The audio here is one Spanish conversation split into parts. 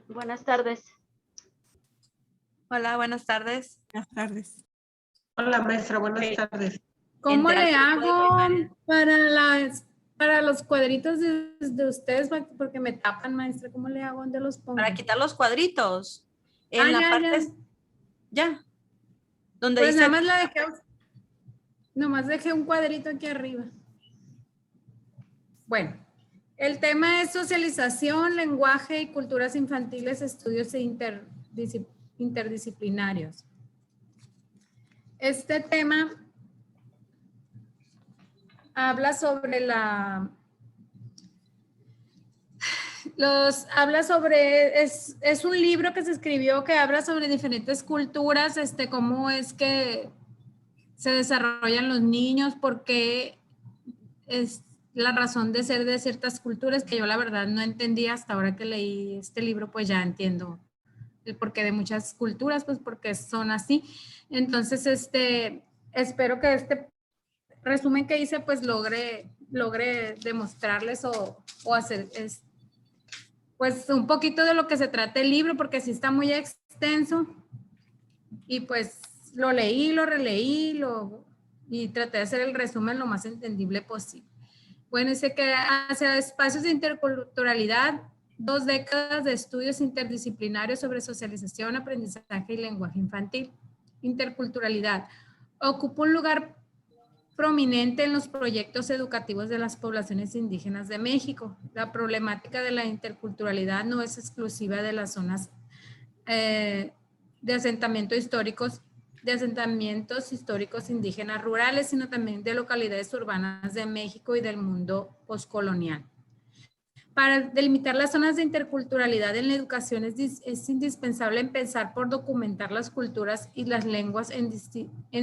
Buenas tardes. Hola, buenas tardes. Buenas tardes. Hola, maestra, buenas tardes. ¿Cómo le hago para los cuadritos de ustedes? Porque me tapan, maestra. ¿Cómo le hago? ¿Dónde los pongo? Para quitar los cuadritos. En la ya, parte... Ya. Donde pues dice... nomás dejé un cuadrito aquí arriba. Bueno, el tema es socialización, lenguaje y culturas infantiles, estudios interdisciplinarios. Este tema habla sobre es un libro que se escribió que habla sobre diferentes culturas, cómo es que se desarrollan los niños, por qué es la razón de ser de ciertas culturas, que yo la verdad no entendía hasta ahora que leí este libro, pues ya entiendo el porqué de muchas culturas, pues porque son así. Entonces, espero que este resumen que hice, pues logre demostrarles o hacer pues un poquito de lo que se trata el libro, porque sí está muy extenso y pues lo leí, lo releí y traté de hacer el resumen lo más entendible posible. Bueno, dice que hacia espacios de interculturalidad, 2 décadas de estudios interdisciplinarios sobre socialización, aprendizaje y lenguaje infantil. Interculturalidad. Ocupa un lugar prominente en los proyectos educativos de las poblaciones indígenas de México. La problemática de la interculturalidad no es exclusiva de las zonas de asentamientos históricos indígenas rurales, sino también de localidades urbanas de México y del mundo postcolonial. Para delimitar las zonas de interculturalidad en la educación es indispensable empezar por documentar las culturas y las lenguas en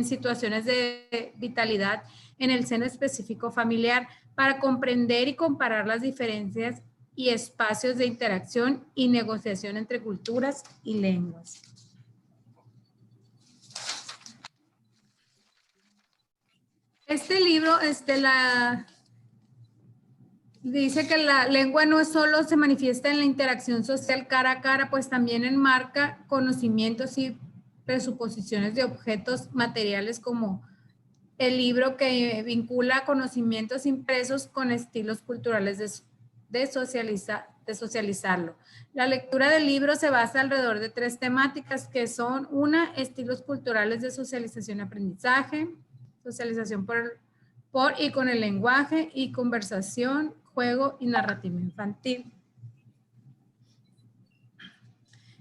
situaciones de vitalidad en el seno específico familiar, para comprender y comparar las diferencias y espacios de interacción y negociación entre culturas y lenguas. Este libro, dice que la lengua no solo se manifiesta en la interacción social cara a cara, pues también enmarca conocimientos y presuposiciones de objetos materiales, como el libro que vincula conocimientos impresos con estilos culturales de socializarlo. La lectura del libro se basa alrededor de 3 temáticas, que son: 1, estilos culturales de socialización y aprendizaje; socialización por y con el lenguaje; y conversación, juego y narrativa infantil.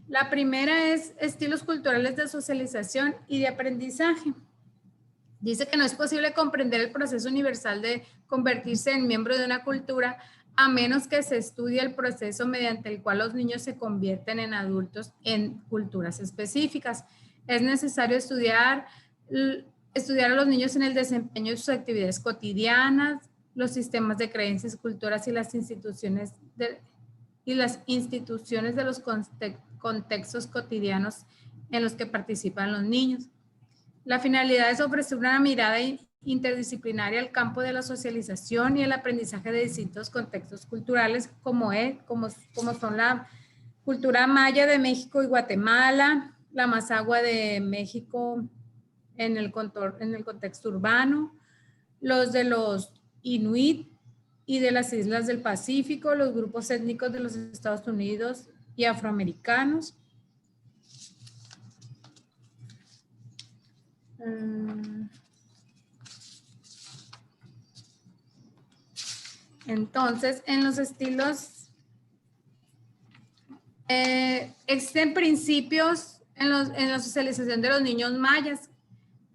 La primera es estilos culturales de socialización y de aprendizaje. Dice que no es posible comprender el proceso universal de convertirse en miembro de una cultura a menos que se estudie el proceso mediante el cual los niños se convierten en adultos en culturas específicas. Es necesario estudiar a los niños en el desempeño de sus actividades cotidianas, los sistemas de creencias, culturas y las instituciones de los contextos cotidianos en los que participan los niños. La finalidad es ofrecer una mirada interdisciplinaria al campo de la socialización y el aprendizaje de distintos contextos culturales, como son la cultura maya de México y Guatemala, la mazahua de México en el contexto urbano, los de los inuit y de las islas del Pacífico, los grupos étnicos de los Estados Unidos y afroamericanos. Entonces, en los estilos, existen principios en la socialización de los niños mayas.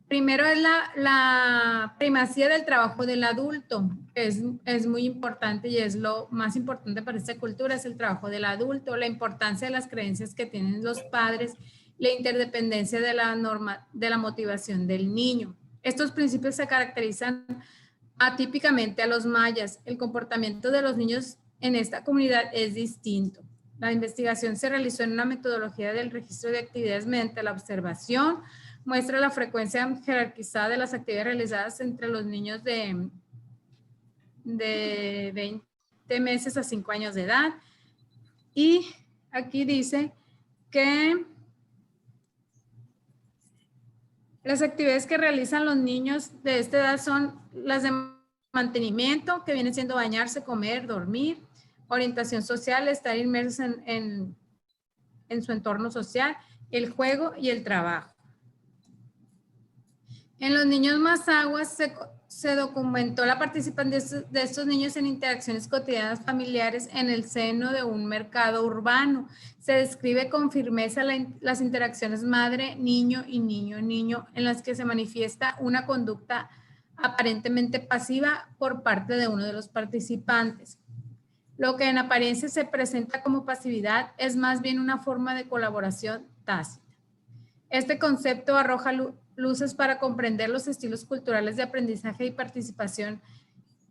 Primero es la primacía del trabajo del adulto. Es muy importante y es lo más importante para esta cultura, es el trabajo del adulto, la importancia de las creencias que tienen los padres, la interdependencia de la motivación del niño. Estos principios se caracterizan atípicamente a los mayas. El comportamiento de los niños en esta comunidad es distinto. La investigación se realizó en una metodología del registro de actividades mediante la observación. Muestra la frecuencia jerarquizada de las actividades realizadas entre los niños de 20 meses a 5 años de edad. Y aquí dice que las actividades que realizan los niños de esta edad son las de mantenimiento, que viene siendo bañarse, comer, dormir, orientación social, estar inmersos en su entorno social, el juego y el trabajo. En los niños más aguas se documentó la participación de estos niños en interacciones cotidianas familiares en el seno de un mercado urbano. Se describe con firmeza las interacciones madre-niño y niño-niño en las que se manifiesta una conducta aparentemente pasiva por parte de uno de los participantes. Lo que en apariencia se presenta como pasividad es más bien una forma de colaboración tácita. Este concepto arroja luces para comprender los estilos culturales de aprendizaje y participación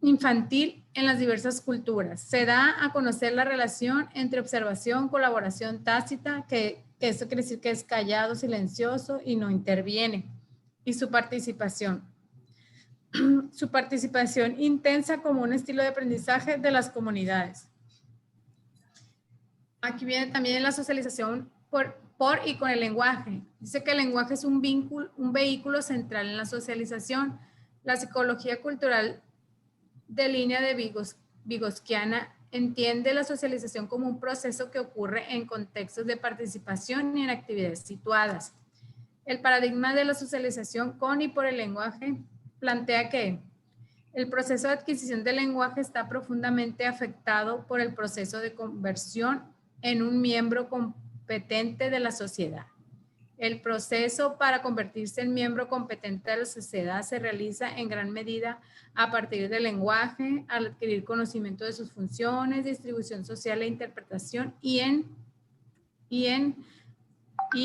infantil en las diversas culturas. Se da a conocer la relación entre observación, colaboración tácita, que eso quiere decir que es callado, silencioso y no interviene, y su participación. Su participación intensa como un estilo de aprendizaje de las comunidades. Aquí viene también la socialización por y con el lenguaje. Dice que el lenguaje es un vehículo central en la socialización. La psicología cultural de línea de Vygotsky entiende la socialización como un proceso que ocurre en contextos de participación y en actividades situadas. El paradigma de la socialización con y por el lenguaje plantea que el proceso de adquisición del lenguaje está profundamente afectado por el proceso de conversión en un miembro competente de la sociedad. El proceso para convertirse en miembro competente de la sociedad se realiza en gran medida a partir del lenguaje, al adquirir conocimiento de sus funciones, distribución social e interpretación y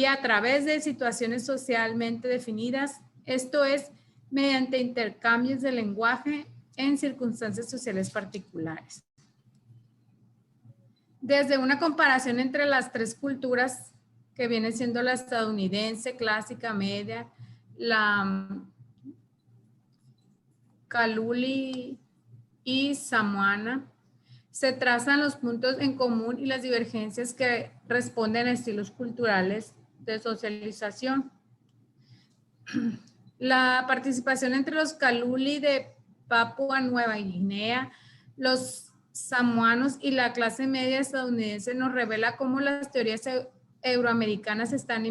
a través de situaciones socialmente definidas, esto es, mediante intercambios de lenguaje en circunstancias sociales particulares. Desde una comparación entre las tres culturas que viene siendo la estadounidense, clásica, media, la Kaluli y samoana, se trazan los puntos en común y las divergencias que responden a estilos culturales de socialización. La participación entre los Kaluli de Papua Nueva Guinea, los samoanos y la clase media estadounidense nos revela cómo las teorías euroamericanas están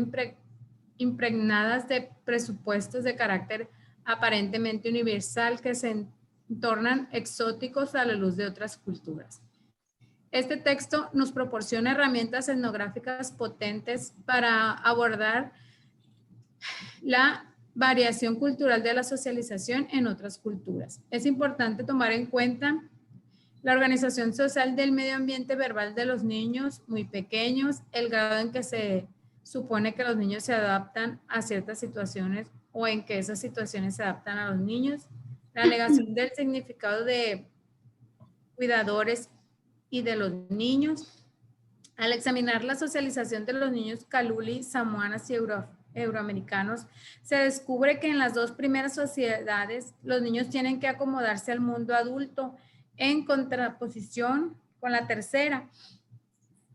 impregnadas de presupuestos de carácter aparentemente universal que se tornan exóticos a la luz de otras culturas. Este texto nos proporciona herramientas etnográficas potentes para abordar la variación cultural de la socialización en otras culturas. Es importante tomar en cuenta la organización social del medio ambiente verbal de los niños muy pequeños, el grado en que se supone que los niños se adaptan a ciertas situaciones o en que esas situaciones se adaptan a los niños, la negación del significado de cuidadores y de los niños. Al examinar la socialización de los niños Kaluli, samoanas y euroamericanos, se descubre que en las dos primeras sociedades los niños tienen que acomodarse al mundo adulto en contraposición con la tercera,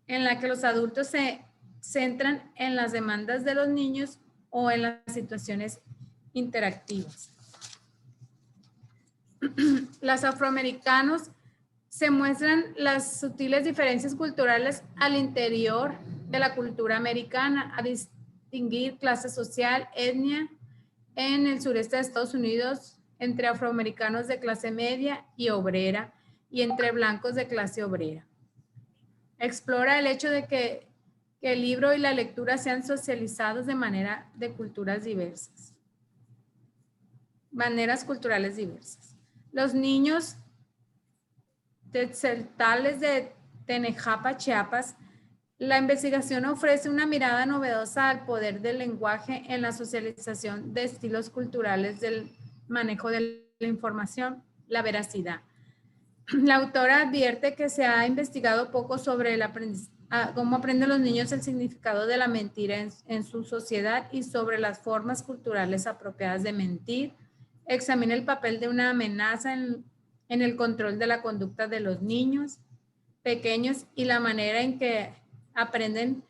en la que los adultos se centran en las demandas de los niños o en las situaciones interactivas. Los afroamericanos se muestran las sutiles diferencias culturales al interior de la cultura americana, a distinguir clase social, etnia en el sureste de Estados Unidos entre afroamericanos de clase media y obrera y entre blancos de clase obrera. Explora el hecho de que el libro y la lectura sean socializados de manera de culturas diversas, maneras culturales diversas. Los niños tzeltales de Tenejapa, Chiapas, la investigación ofrece una mirada novedosa al poder del lenguaje en la socialización de estilos culturales del manejo de la información, la veracidad. La autora advierte que se ha investigado poco sobre cómo aprenden los niños el significado de la mentira en su sociedad y sobre las formas culturales apropiadas de mentir. Examina el papel de una amenaza en el control de la conducta de los niños pequeños y la manera en que aprenden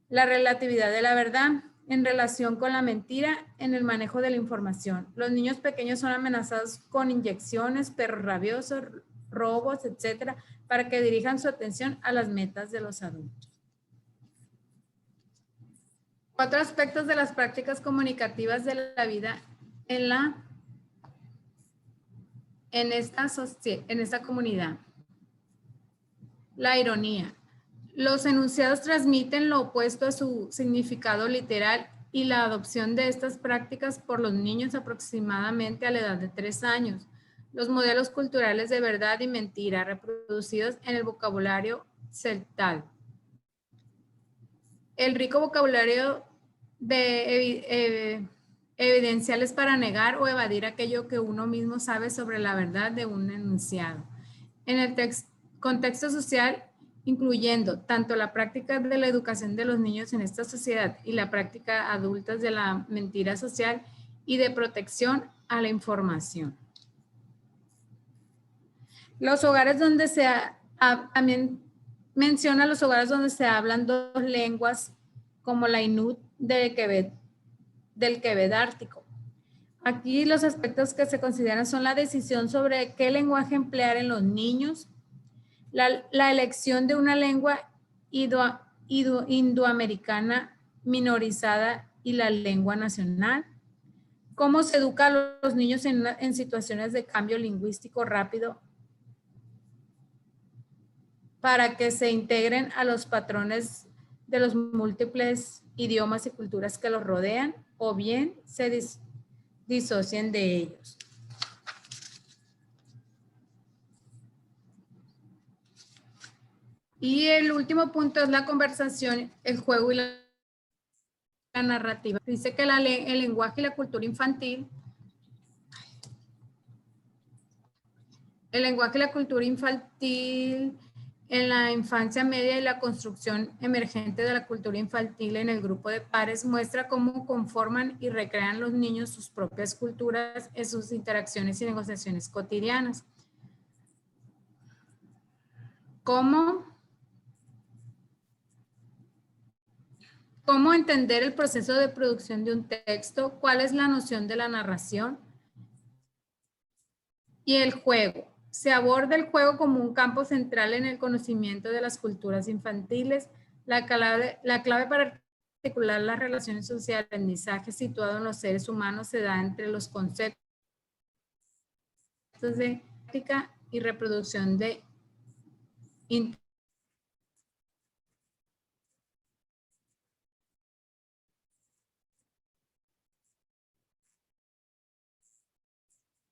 la relatividad de la verdad en relación con la mentira en el manejo de la información. Los niños pequeños son amenazados con inyecciones, perros rabiosos, robos, etcétera, para que dirijan su atención a las metas de los adultos. 4 aspectos de las prácticas comunicativas de la vida en esta comunidad. La ironía. Los enunciados transmiten lo opuesto a su significado literal y la adopción de estas prácticas por los niños aproximadamente a la edad de 3 años. Los modelos culturales de verdad y mentira reproducidos en el vocabulario celtal. El rico vocabulario de evidenciales para negar o evadir aquello que uno mismo sabe sobre la verdad de un enunciado. En el contexto social, incluyendo tanto la práctica de la educación de los niños en esta sociedad y la práctica adulta de la mentira social y de protección a la información. Los hogares donde también menciona los hogares donde se hablan 2 lenguas como la Inut del Quebec ártico. Aquí los aspectos que se consideran son la decisión sobre qué lenguaje emplear en los niños, la elección de una lengua indoamericana minorizada y la lengua nacional, cómo se educa a los niños en situaciones de cambio lingüístico rápido para que se integren a los patrones de los múltiples idiomas y culturas que los rodean, o bien se disocien de ellos. Y el último punto es la conversación, el juego y la narrativa. Dice que el lenguaje y la cultura infantil, en la infancia media y la construcción emergente de la cultura infantil en el grupo de pares muestra cómo conforman y recrean los niños sus propias culturas en sus interacciones y negociaciones cotidianas. ¿Cómo entender el proceso de producción de un texto? ¿Cuál es la noción de la narración? Y el juego. Se aborda el juego como un campo central en el conocimiento de las culturas infantiles. La clave para articular las relaciones sociales, el aprendizaje situado en los seres humanos se da entre los conceptos de práctica y reproducción de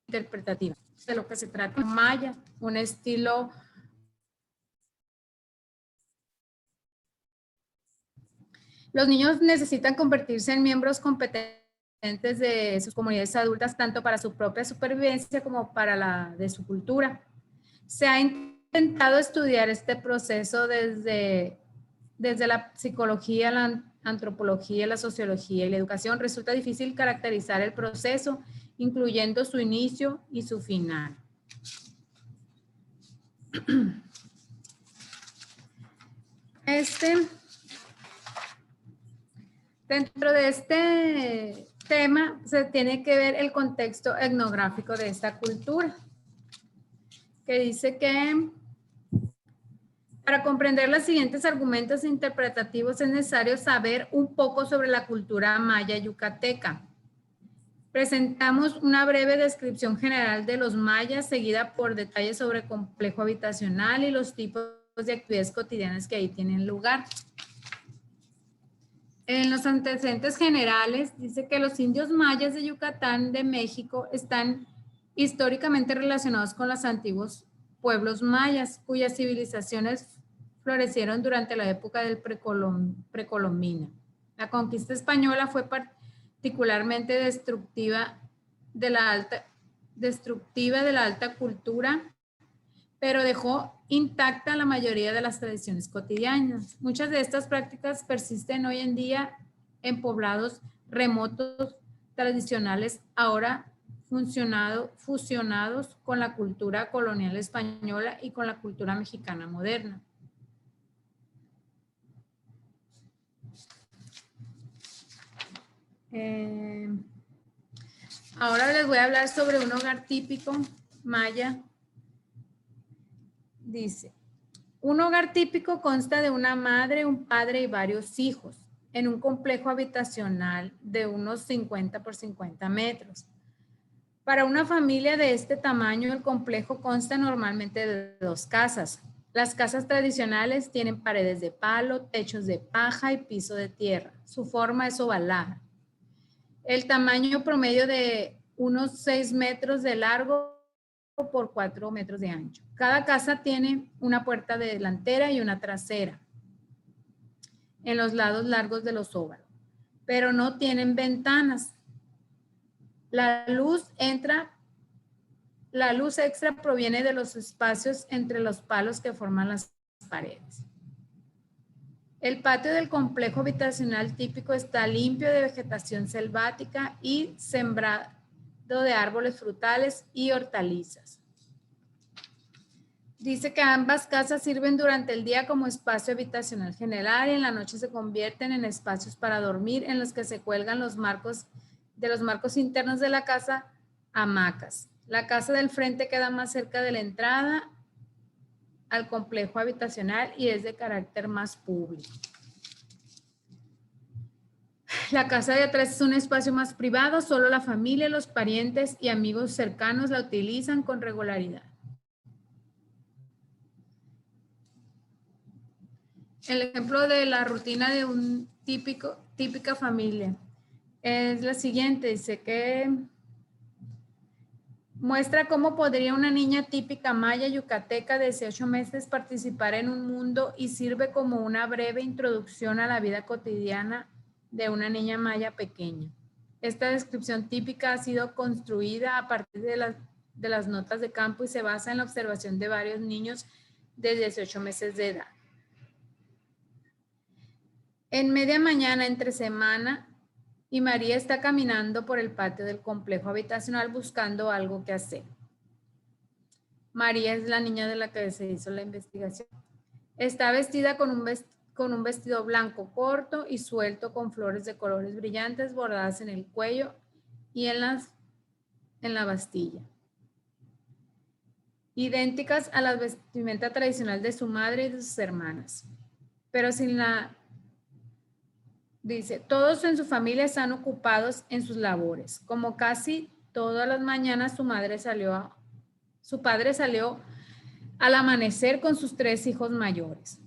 interpretativa. De lo que se trata maya, un estilo los niños necesitan convertirse en miembros competentes de sus comunidades adultas, tanto para su propia supervivencia como para la de su cultura. Se ha intentado estudiar este proceso desde la psicología, la antropología, la sociología y la educación. Resulta difícil caracterizar el proceso, incluyendo su inicio y su final. Dentro de este tema se tiene que ver el contexto etnográfico de esta cultura, que dice que para comprender los siguientes argumentos interpretativos es necesario saber un poco sobre la cultura maya yucateca. Presentamos una breve descripción general de los mayas, seguida por detalles sobre el complejo habitacional y los tipos de actividades cotidianas que ahí tienen lugar. En los antecedentes generales, dice que los indios mayas de Yucatán de México están históricamente relacionados con los antiguos pueblos mayas, cuyas civilizaciones florecieron durante la época del precolombina. La conquista española fue particularmente destructiva de la alta cultura, pero dejó intacta la mayoría de las tradiciones cotidianas. Muchas de estas prácticas persisten hoy en día en poblados remotos tradicionales, ahora fusionados con la cultura colonial española y con la cultura mexicana moderna. Ahora les voy a hablar sobre un hogar típico maya. Dice, un hogar típico consta de una madre, un padre y varios hijos en un complejo habitacional de unos 50 por 50 metros. Para una familia de este tamaño, el complejo consta normalmente de 2 casas. Las casas tradicionales tienen paredes de palo, techos de paja y piso de tierra. Su forma es ovalada. El tamaño promedio de unos 6 metros de largo por 4 metros de ancho. Cada casa tiene una puerta delantera y una trasera en los lados largos de los óvalos, pero no tienen ventanas. La luz extra proviene de los espacios entre los palos que forman las paredes. El patio del complejo habitacional típico está limpio de vegetación selvática y sembrado de árboles frutales y hortalizas. Dice que ambas casas sirven durante el día como espacio habitacional general y en la noche se convierten en espacios para dormir en los que se cuelgan los marcos internos de la casa, hamacas. La casa del frente queda más cerca de la entrada al complejo habitacional y es de carácter más público. La casa de atrás es un espacio más privado, solo la familia, los parientes y amigos cercanos la utilizan con regularidad. El ejemplo de la rutina de un típica familia es la siguiente. Dice que muestra cómo podría una niña típica maya yucateca de 18 meses participar en un mundo y sirve como una breve introducción a la vida cotidiana de una niña maya pequeña. Esta descripción típica ha sido construida a partir de las notas de campo y se basa en la observación de varios niños de 18 meses de edad. En media mañana, entre semana, y María está caminando por el patio del complejo habitacional buscando algo que hacer. María es la niña de la que se hizo la investigación. Está vestida con un vestido blanco corto y suelto con flores de colores brillantes bordadas en el cuello y en la bastilla, idénticas a la vestimenta tradicional de su madre y de sus hermanas, pero sin la... Dice, todos en su familia están ocupados en sus labores. Como casi todas las mañanas, su padre salió al amanecer con sus 3 hijos mayores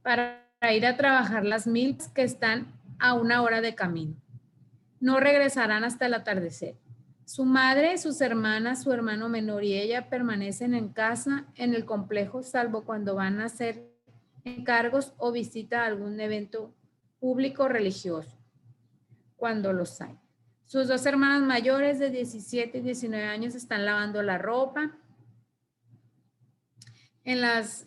para ir a trabajar las milpas que están a 1 hora de camino. No regresarán hasta el atardecer. Su madre, sus hermanas, su hermano menor y ella permanecen en casa en el complejo, salvo cuando van a hacer encargos o visita a algún evento público religioso, cuando los hay. Sus 2 hermanas mayores de 17 y 19 años están lavando la ropa en las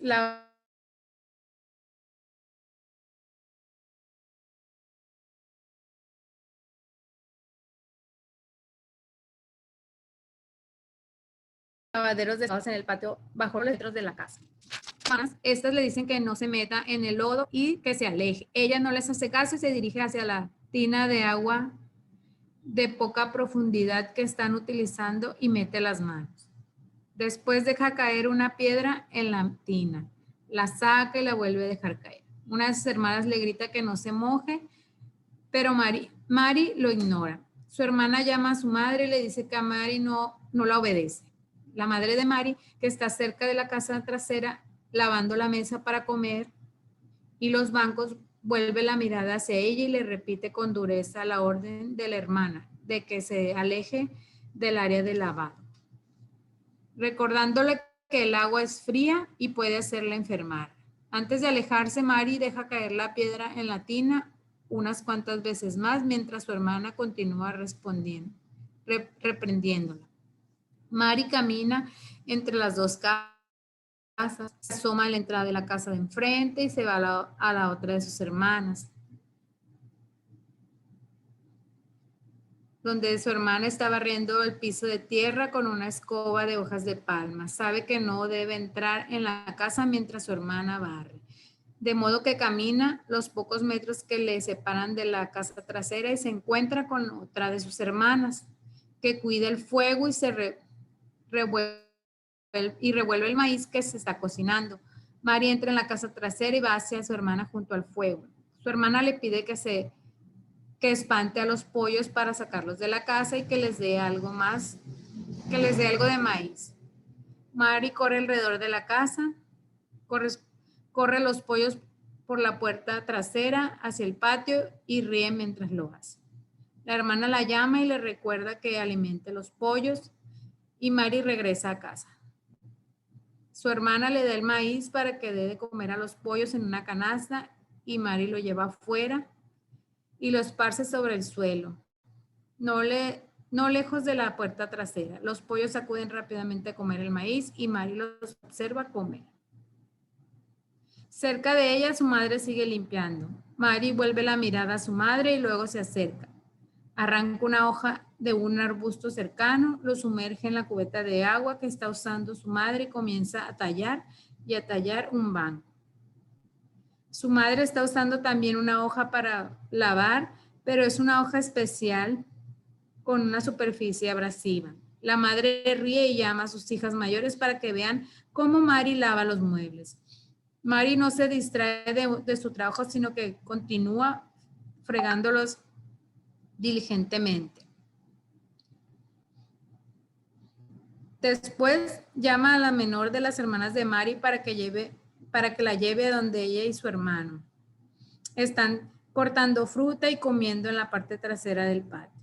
lavaderos dejados en el patio bajo los letreros de la casa. Estas le dicen que no se meta en el lodo y que se aleje. Ella no les hace caso y se dirige hacia la tina de agua de poca profundidad que están utilizando y mete las manos. Después deja caer una piedra en la tina, la saca y la vuelve a dejar caer. Una de sus hermanas le grita que no se moje, pero Mari lo ignora. Su hermana llama a su madre y le dice que a Mari no la obedece. La madre de Mari, que está cerca de la casa trasera, lavando la mesa para comer y los bancos, vuelve la mirada hacia ella y le repite con dureza la orden de la hermana de que se aleje del área de lavado, recordándole que el agua es fría y puede hacerla enfermar. Antes de alejarse, Mari deja caer la piedra en la tina unas cuantas veces más mientras su hermana continúa reprendiéndola. Mari camina entre las 2 casas, se asoma a la entrada de la casa de enfrente y se va a la otra de sus hermanas, donde su hermana está barriendo el piso de tierra con una escoba de hojas de palma. Sabe que no debe entrar en la casa mientras su hermana barre. de modo que camina los pocos metros que le separan de la casa trasera y se encuentra con otra de sus hermanas, que cuida el fuego y revuelve el maíz que se está cocinando. Mari entra en la casa trasera y va hacia su hermana junto al fuego. Su hermana le pide que espante a los pollos para sacarlos de la casa y que les dé algo de maíz. Mari corre alrededor de la casa, corre los pollos por la puerta trasera hacia el patio y ríe mientras lo hace. La hermana la llama y le recuerda que alimente los pollos y Mari regresa a casa. Su hermana le da el maíz para que dé de comer a los pollos en una canasta y Mari lo lleva afuera y lo esparce sobre el suelo, no lejos de la puerta trasera. Los pollos acuden rápidamente a comer el maíz y Mari los observa comer. Cerca de ella, su madre sigue limpiando. Mari vuelve la mirada a su madre y luego se acerca. Arranca una hoja de un arbusto cercano, lo sumerge en la cubeta de agua que está usando su madre y comienza a tallar un banco. Su madre está usando también una hoja para lavar, pero es una hoja especial con una superficie abrasiva. La madre ríe y llama a sus hijas mayores para que vean cómo Mari lava los muebles. Mari no se distrae de su trabajo, sino que continúa fregándolos diligentemente. Después llama a la menor de las hermanas de Mari para que la lleve a donde ella y su hermano. Están cortando fruta y comiendo en la parte trasera del patio.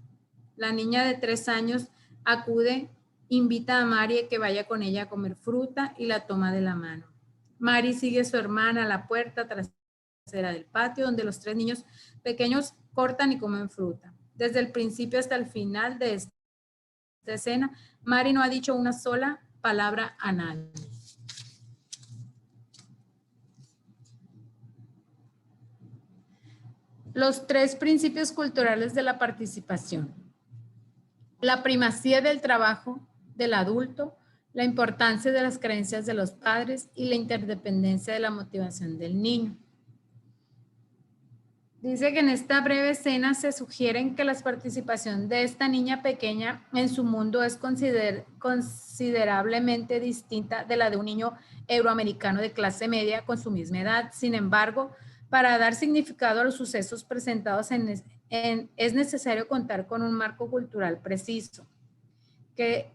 La niña de 3 años acude, invita a Mari a que vaya con ella a comer fruta y la toma de la mano. Mari sigue a su hermana a la puerta trasera del patio, donde los 3 niños pequeños cortan y comen fruta. Desde el principio hasta el final de esta escena, Mari no ha dicho una sola palabra a nadie. Los 3 principios culturales de la participación. La primacía del trabajo del adulto, la importancia de las creencias de los padres y la interdependencia de la motivación del niño. Dice que en esta breve escena se sugieren que la participación de esta niña pequeña en su mundo es considerablemente distinta de la de un niño euroamericano de clase media con su misma edad. Sin embargo, para dar significado a los sucesos presentados es necesario contar con un marco cultural preciso. Que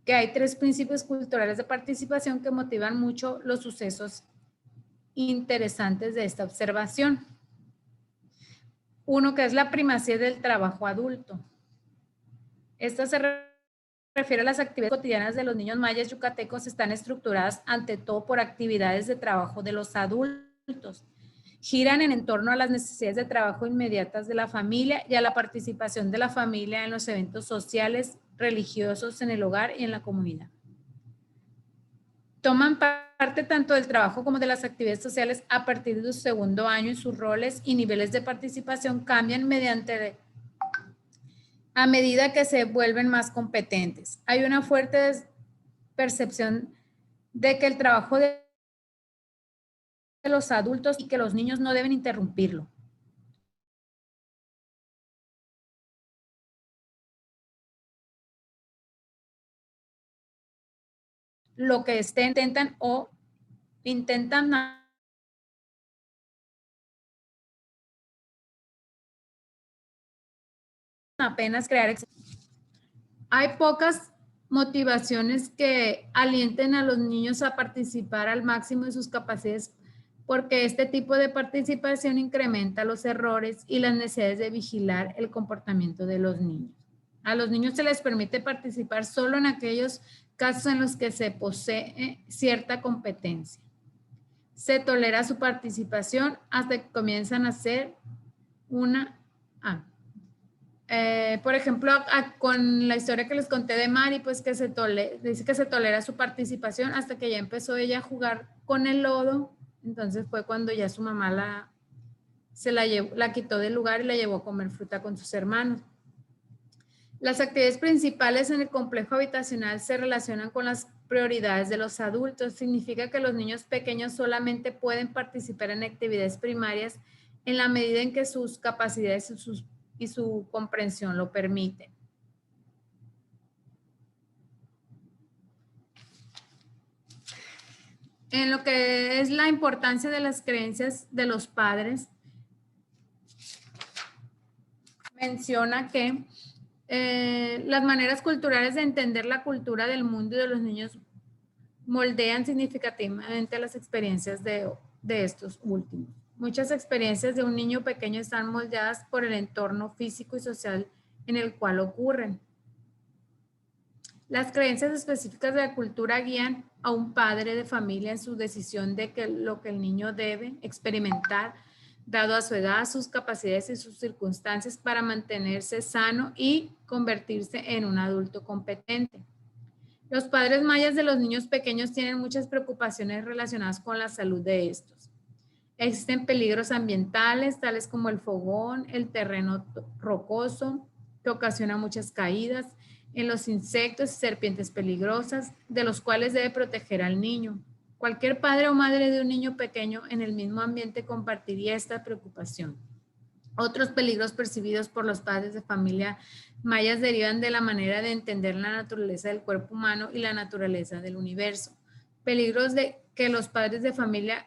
hay 3 principios culturales de participación que motivan mucho los sucesos interesantes de esta observación. Uno, que es la primacía del trabajo adulto. Esta se refiere a las actividades cotidianas de los niños mayas yucatecos, están estructuradas ante todo por actividades de trabajo de los adultos. Giran en torno a las necesidades de trabajo inmediatas de la familia y a la participación de la familia en los eventos sociales, religiosos, en el hogar y en la comunidad. Toman parte tanto del trabajo como de las actividades sociales a partir de su segundo año y sus roles y niveles de participación cambian a medida que se vuelven más competentes. Hay una fuerte percepción de que el trabajo de los adultos y que los niños no deben interrumpirlo. Lo que intentan apenas crear. Hay pocas motivaciones que alienten a los niños a participar al máximo de sus capacidades, porque este tipo de participación incrementa los errores y las necesidades de vigilar el comportamiento de los niños. A los niños se les permite participar solo en aquellos casos en los que se posee cierta competencia. Se tolera su participación hasta que comienzan a hacer por ejemplo, con la historia que les conté de Mari, pues que dice que se tolera su participación hasta que ya empezó ella a jugar con el lodo. Entonces fue cuando ya su mamá la quitó del lugar y la llevó a comer fruta con sus hermanos. Las actividades principales en el complejo habitacional se relacionan con las prioridades de los adultos. Significa que los niños pequeños solamente pueden participar en actividades primarias en la medida en que sus capacidades y su comprensión lo permiten. En lo que es la importancia de las creencias de los padres, menciona que las maneras culturales de entender la cultura del mundo y de los niños moldean significativamente las experiencias de estos últimos. Muchas experiencias de un niño pequeño están moldeadas por el entorno físico y social en el cual ocurren. Las creencias específicas de la cultura guían a un padre de familia en su decisión de lo que el niño debe experimentar, dado a su edad, sus capacidades y sus circunstancias, para mantenerse sano y convertirse en un adulto competente. Los padres mayas de los niños pequeños tienen muchas preocupaciones relacionadas con la salud de estos. Existen peligros ambientales, tales como el fogón, el terreno rocoso, que ocasiona muchas caídas, en los insectos y serpientes peligrosas, de los cuales debe proteger al niño. Cualquier padre o madre de un niño pequeño en el mismo ambiente compartiría esta preocupación. Otros peligros percibidos por los padres de familia mayas derivan de la manera de entender la naturaleza del cuerpo humano y la naturaleza del universo. Peligros que los padres de familia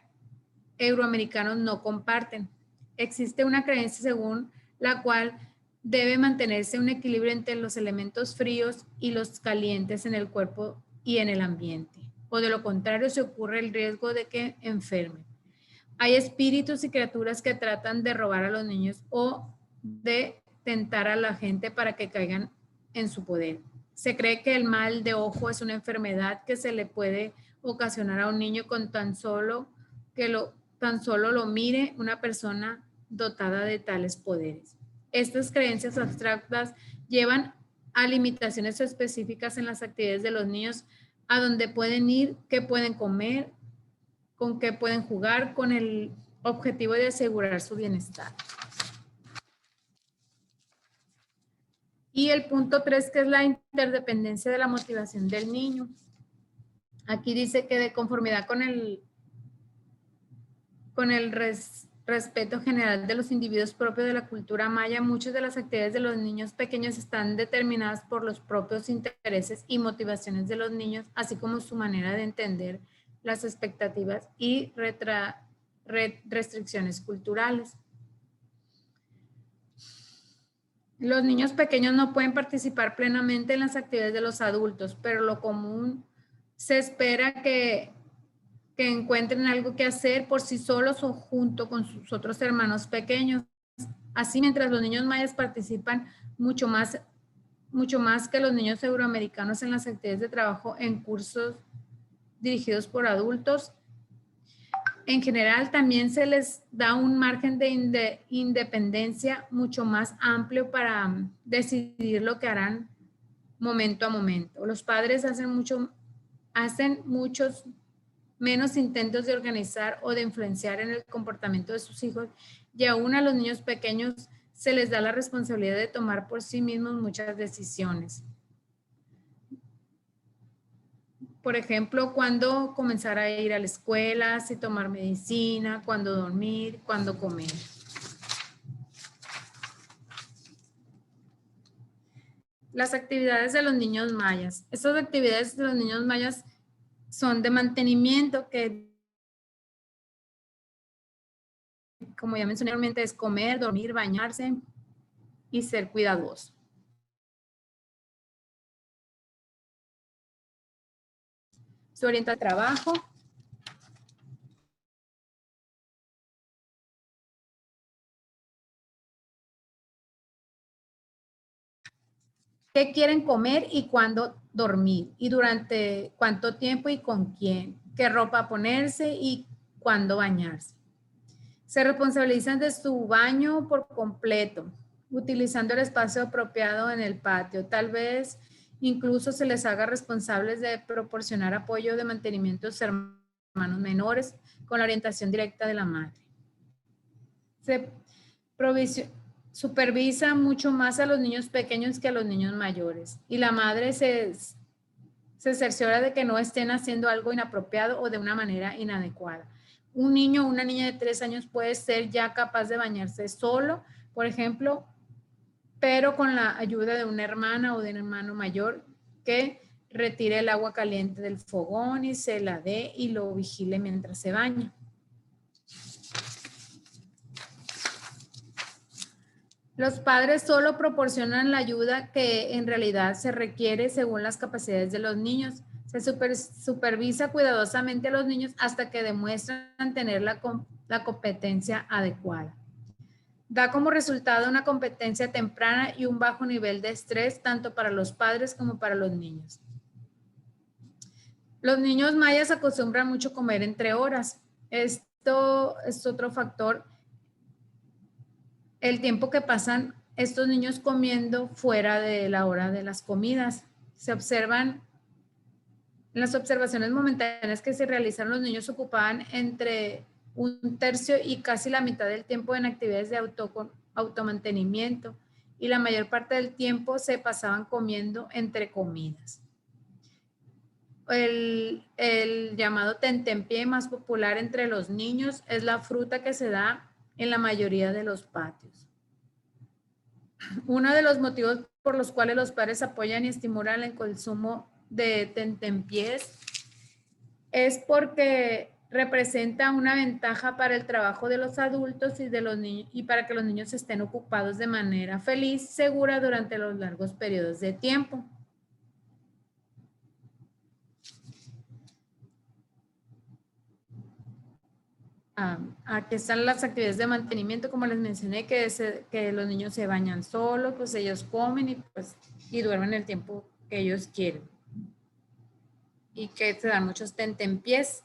euroamericanos no comparten. Existe una creencia según la cual debe mantenerse un equilibrio entre los elementos fríos y los calientes en el cuerpo y en el ambiente. O de lo contrario, se ocurre el riesgo de que enfermen. Hay espíritus y criaturas que tratan de robar a los niños o de tentar a la gente para que caigan en su poder. Se cree que el mal de ojo es una enfermedad que se le puede ocasionar a un niño con tan solo lo mire una persona dotada de tales poderes. Estas creencias abstractas llevan a limitaciones específicas en las actividades de los niños, a dónde pueden ir, qué pueden comer, con qué pueden jugar, con el objetivo de asegurar su bienestar. Y el punto 3, que es la interdependencia de la motivación del niño. Aquí dice que de conformidad con el respeto general de los individuos propios de la cultura maya, muchas de las actividades de los niños pequeños están determinadas por los propios intereses y motivaciones de los niños, así como su manera de entender las expectativas y restricciones culturales. Los niños pequeños no pueden participar plenamente en las actividades de los adultos, pero lo común se espera que encuentren algo que hacer por sí solos o junto con sus otros hermanos pequeños. Así, mientras los niños mayas participan mucho más que los niños euroamericanos en las actividades de trabajo en cursos dirigidos por adultos, en general también se les da un margen de independencia mucho más amplio para decidir lo que harán momento a momento. Los padres hacen muchos menos intentos de organizar o de influenciar en el comportamiento de sus hijos, y aún a los niños pequeños se les da la responsabilidad de tomar por sí mismos muchas decisiones. Por ejemplo, cuándo comenzar a ir a la escuela, si tomar medicina, cuándo dormir, cuándo comer. Las actividades de los niños mayas. Estas actividades de los niños mayas son de mantenimiento, que como ya mencioné anteriormente es comer, dormir, bañarse y ser cuidadoso. Se orienta al trabajo. ¿Qué quieren comer y cuándo dormir? Y durante cuánto tiempo y con quién. ¿Qué ropa ponerse y cuándo bañarse? Se responsabilizan de su baño por completo, utilizando el espacio apropiado en el patio. Tal vez incluso se les haga responsables de proporcionar apoyo de mantenimiento a sus hermanos menores con la orientación directa de la madre. supervisa mucho más a los niños pequeños que a los niños mayores. Y la madre se cerciora de que no estén haciendo algo inapropiado o de una manera inadecuada. Un niño o una niña de 3 años puede ser ya capaz de bañarse solo, por ejemplo, pero con la ayuda de una hermana o de un hermano mayor que retire el agua caliente del fogón y se la dé y lo vigile mientras se baña. Los padres solo proporcionan la ayuda que en realidad se requiere según las capacidades de los niños. Se supervisa cuidadosamente a los niños hasta que demuestran tener la competencia adecuada. Da como resultado una competencia temprana y un bajo nivel de estrés tanto para los padres como para los niños. Los niños mayas acostumbran mucho comer entre horas. Esto es otro factor. El tiempo que pasan estos niños comiendo fuera de la hora de las comidas. Se observan, en las observaciones momentáneas que se realizaron, los niños ocupaban entre 1/3 y casi la mitad del tiempo en actividades de automantenimiento y la mayor parte del tiempo se pasaban comiendo entre comidas. El llamado tentempié más popular entre los niños es la fruta que se da en la mayoría de los patios. Uno de los motivos por los cuales los padres apoyan y estimulan el consumo de tentempiés es porque representa una ventaja para el trabajo de los adultos y de los niños y para que los niños estén ocupados de manera feliz, segura durante los largos periodos de tiempo. Aquí están las actividades de mantenimiento, como les mencioné, que los niños se bañan solos, pues ellos comen y duermen el tiempo que ellos quieren. Y que se dan muchos tentempiés,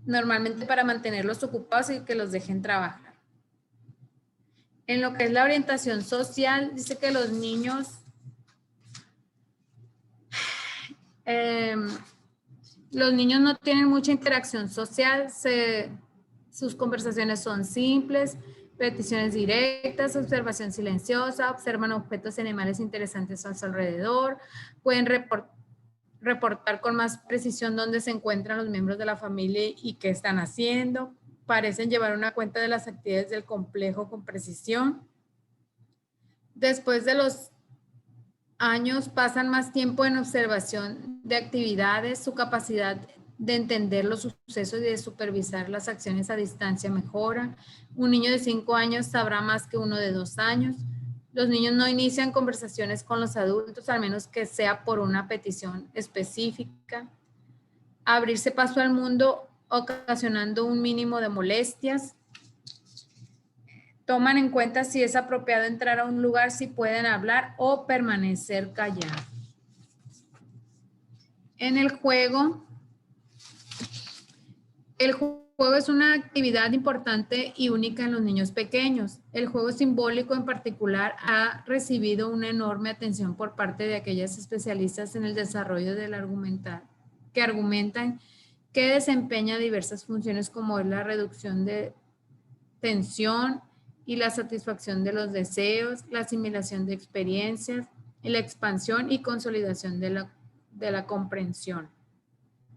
normalmente para mantenerlos ocupados y que los dejen trabajar. En lo que es la orientación social, dice que los niños no tienen mucha interacción social, sus conversaciones son simples, peticiones directas, observación silenciosa, observan objetos y animales interesantes a su alrededor, pueden reportar con más precisión dónde se encuentran los miembros de la familia y qué están haciendo, parecen llevar una cuenta de las actividades del complejo con precisión. Después de los años pasan más tiempo en observación de actividades, su capacidad de entender los sucesos y de supervisar las acciones a distancia mejora. Un niño de 5 años sabrá más que uno de 2 años. Los niños no inician conversaciones con los adultos, al menos que sea por una petición específica. Abrirse paso al mundo ocasionando un mínimo de molestias. Toman en cuenta si es apropiado entrar a un lugar, si pueden hablar o permanecer callados. En el juego es una actividad importante y única en los niños pequeños. El juego simbólico en particular ha recibido una enorme atención por parte de aquellas especialistas en el desarrollo del que argumentan que desempeña diversas funciones como es la reducción de tensión y la satisfacción de los deseos, la asimilación de experiencias, y la expansión y consolidación de la comprensión.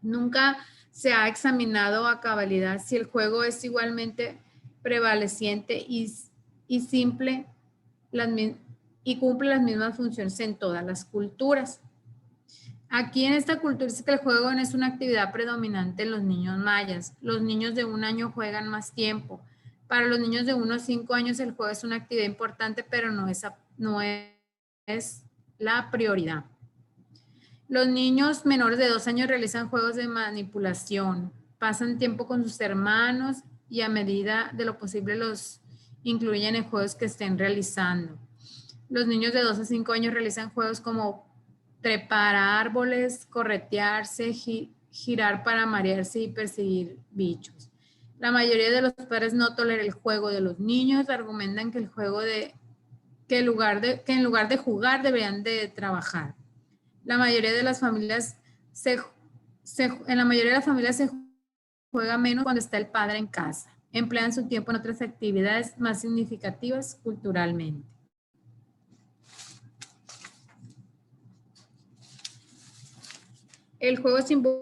Nunca se ha examinado a cabalidad si el juego es igualmente prevaleciente y simple y cumple las mismas funciones en todas las culturas. Aquí en esta cultura dice que el juego no es una actividad predominante en los niños mayas. Los niños de 1 año juegan más tiempo. Para los niños de 1 a 5 años el juego es una actividad importante, pero no es la prioridad. Los niños menores de 2 años realizan juegos de manipulación, pasan tiempo con sus hermanos y a medida de lo posible los incluyen en juegos que estén realizando. Los niños de 2 a 5 años realizan juegos como trepar a árboles, corretearse, girar para marearse y perseguir bichos. La mayoría de los padres no toleran el juego de los niños, argumentan que en lugar de jugar deberían de trabajar. En la mayoría de las familias se juega menos cuando está el padre en casa. emplean su tiempo en otras actividades más significativas culturalmente. El juego simbólico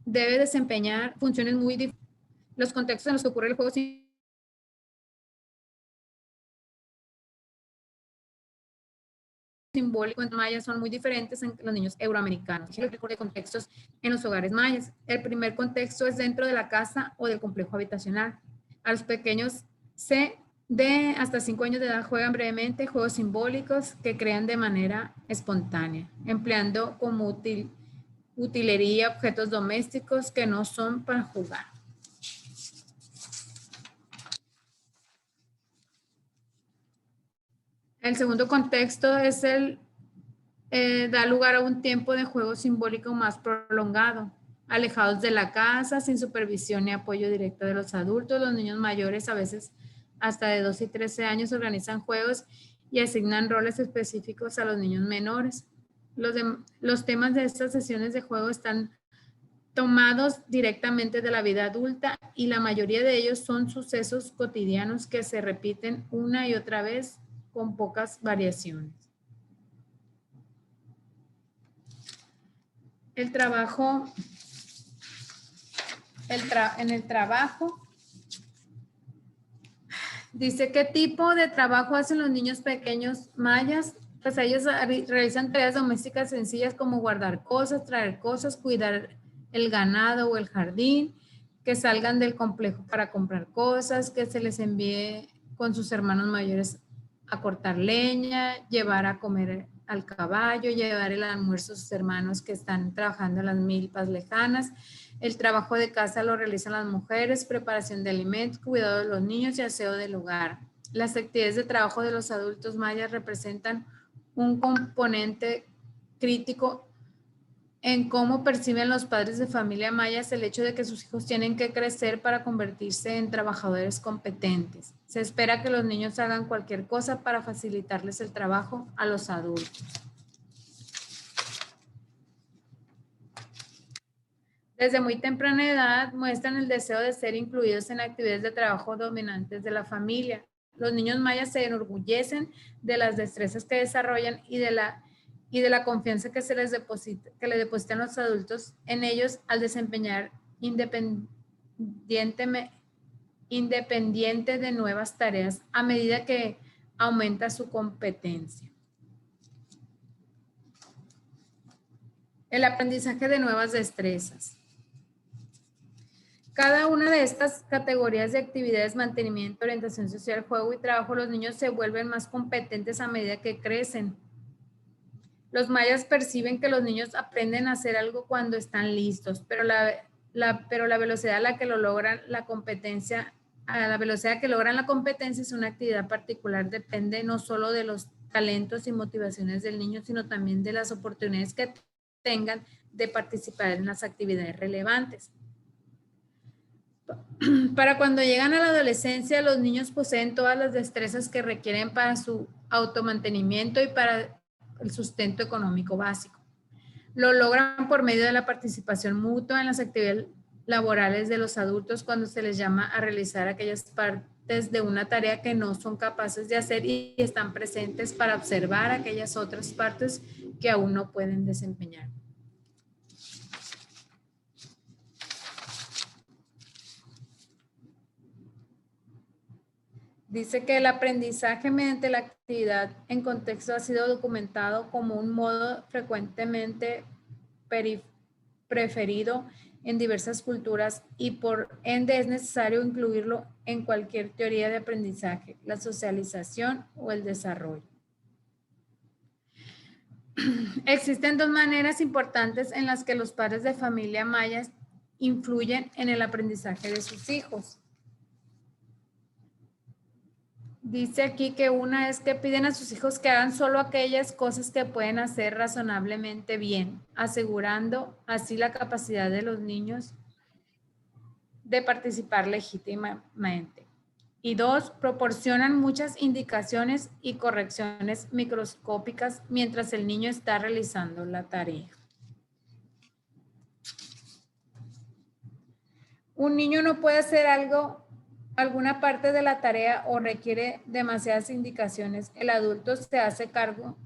debe desempeñar funciones muy diferentes. Los contextos en los que ocurre el juego simbólico en mayas son muy diferentes en los niños euroamericanos. Los contextos en los hogares mayas. El primer contexto es dentro de la casa o del complejo habitacional. A los pequeños de hasta 5 años de edad juegan brevemente juegos simbólicos que crean de manera espontánea, empleando como utilería objetos domésticos que no son para jugar. El segundo contexto es da lugar a un tiempo de juego simbólico más prolongado, alejados de la casa, sin supervisión ni apoyo directo de los adultos. Los niños mayores, a veces hasta de 12 y 13 años, organizan juegos y asignan roles específicos a los niños menores. Los temas de estas sesiones de juego están tomados directamente de la vida adulta y la mayoría de ellos son sucesos cotidianos que se repiten una y otra vez con pocas variaciones. El trabajo, en el trabajo, dice qué tipo de trabajo hacen los niños pequeños mayas. Pues ellos realizan tareas domésticas sencillas como guardar cosas, traer cosas, cuidar el ganado o el jardín, que salgan del complejo para comprar cosas, que se les envíe con sus hermanos mayores a cortar leña, llevar a comer al caballo, llevar el almuerzo a sus hermanos que están trabajando en las milpas lejanas. El trabajo de casa lo realizan las mujeres, preparación de alimentos, cuidado de los niños y aseo del hogar. Las actividades de trabajo de los adultos mayas representan un componente crítico en cómo perciben los padres de familia mayas el hecho de que sus hijos tienen que crecer para convertirse en trabajadores competentes. Se espera que los niños hagan cualquier cosa para facilitarles el trabajo a los adultos. Desde muy temprana edad muestran el deseo de ser incluidos en actividades de trabajo dominantes de la familia. Los niños mayas se enorgullecen de las destrezas que desarrollan y de la confianza que se les depositan los adultos en ellos al desempeñar independiente de nuevas tareas a medida que aumenta su competencia. El aprendizaje de nuevas destrezas. Cada una de estas categorías de actividades, mantenimiento, orientación social, juego y trabajo, los niños se vuelven más competentes a medida que crecen. Los mayas perciben que los niños aprenden a hacer algo cuando están listos, pero la velocidad a la que lo logran la competencia, es una actividad particular, depende no solo de los talentos y motivaciones del niño, sino también de las oportunidades que tengan de participar en las actividades relevantes. Para cuando llegan a la adolescencia, los niños poseen todas las destrezas que requieren para su automantenimiento y para el sustento económico básico. Lo logran por medio de la participación mutua en las actividades laborales de los adultos cuando se les llama a realizar aquellas partes de una tarea que no son capaces de hacer y están presentes para observar aquellas otras partes que aún no pueden desempeñar. Dice que el aprendizaje mediante la actividad en contexto ha sido documentado como un modo frecuentemente preferido en diversas culturas y por ende es necesario incluirlo en cualquier teoría de aprendizaje, la socialización o el desarrollo. Existen dos maneras importantes en las que los padres de familia mayas influyen en el aprendizaje de sus hijos. Dice aquí que una es que piden a sus hijos que hagan solo aquellas cosas que pueden hacer razonablemente bien, asegurando así la capacidad de los niños de participar legítimamente. Y 2, proporcionan muchas indicaciones y correcciones microscópicas mientras el niño está realizando la tarea. Un niño no puede hacer alguna parte de la tarea o requiere demasiadas indicaciones. El adulto se hace cargo.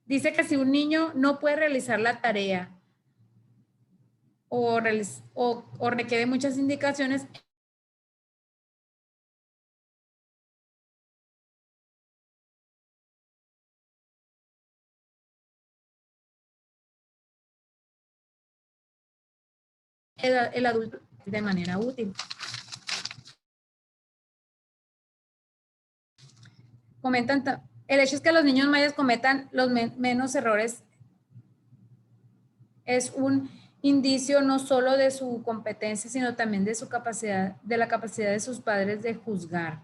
Dice que si un niño no puede realizar la tarea o requiere muchas indicaciones, el adulto de manera útil. Comentan, el hecho es que los niños mayas cometan los menos errores es un indicio no solo de su competencia, sino también de su capacidad, de la capacidad de sus padres de juzgar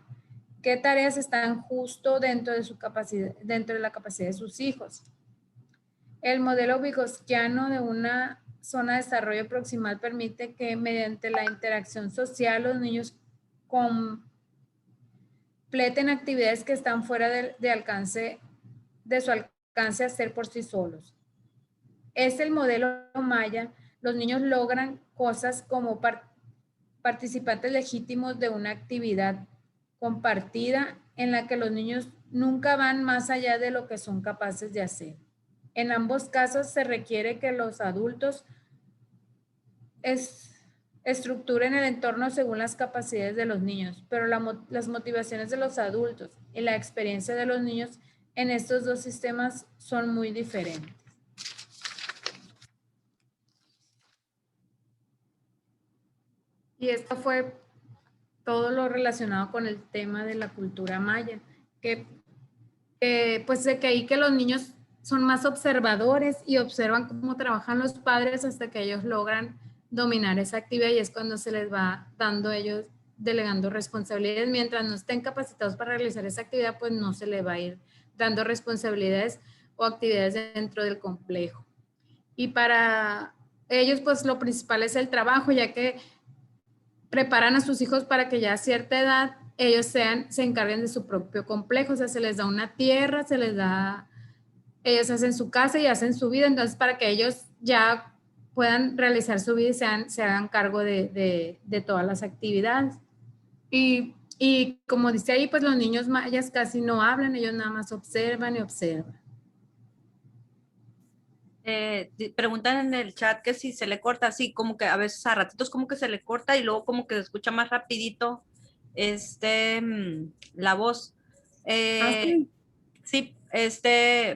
qué tareas están justo dentro de su capacidad, dentro de la capacidad de sus hijos. El modelo vygotsquiano de una zona de desarrollo proximal permite que mediante la interacción social los niños completen actividades que están fuera de su alcance a hacer por sí solos. Es el modelo maya. Los niños logran cosas como participantes legítimos de una actividad compartida en la que los niños nunca van más allá de lo que son capaces de hacer. En ambos casos se requiere que los adultos estructuren el entorno según las capacidades de los niños, pero las motivaciones de los adultos y la experiencia de los niños en estos dos sistemas son muy diferentes. Y esto fue todo lo relacionado con el tema de la cultura maya, pues de que ahí que los niños son más observadores y observan cómo trabajan los padres hasta que ellos logran dominar esa actividad y es cuando se les va dando a ellos, delegando responsabilidades. Mientras no estén capacitados para realizar esa actividad, pues no se les va a ir dando responsabilidades o actividades dentro del complejo. Y para ellos, pues lo principal es el trabajo, ya que preparan a sus hijos para que ya a cierta edad ellos se encarguen de su propio complejo, o sea, se les da una tierra, ellos hacen su casa y hacen su vida, entonces para que ellos ya puedan realizar su vida y se hagan cargo de todas las actividades. Y como dice ahí, pues los niños mayas casi no hablan, ellos nada más observan y observan. Preguntan en el chat que si se le corta, así como que a veces a ratitos como que se le corta y luego como que se escucha más rapidito la voz. Sí,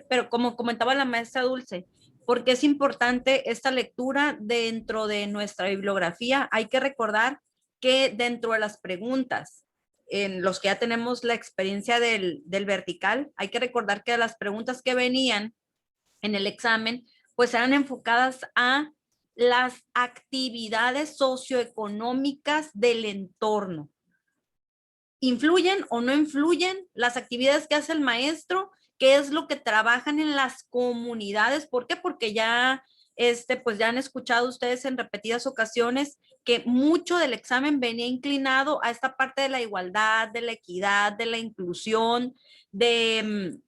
pero como comentaba la maestra Dulce, porque es importante esta lectura dentro de nuestra bibliografía, hay que recordar que dentro de las preguntas, en los que ya tenemos la experiencia del vertical, hay que recordar que las preguntas que venían en el examen, pues eran enfocadas a las actividades socioeconómicas del entorno. ¿Influyen o no influyen las actividades que hace el maestro? ¿Qué es lo que trabajan en las comunidades? ¿Por qué? Porque ya, pues ya han escuchado ustedes en repetidas ocasiones que mucho del examen venía inclinado a esta parte de la igualdad, de la equidad, de la inclusión, de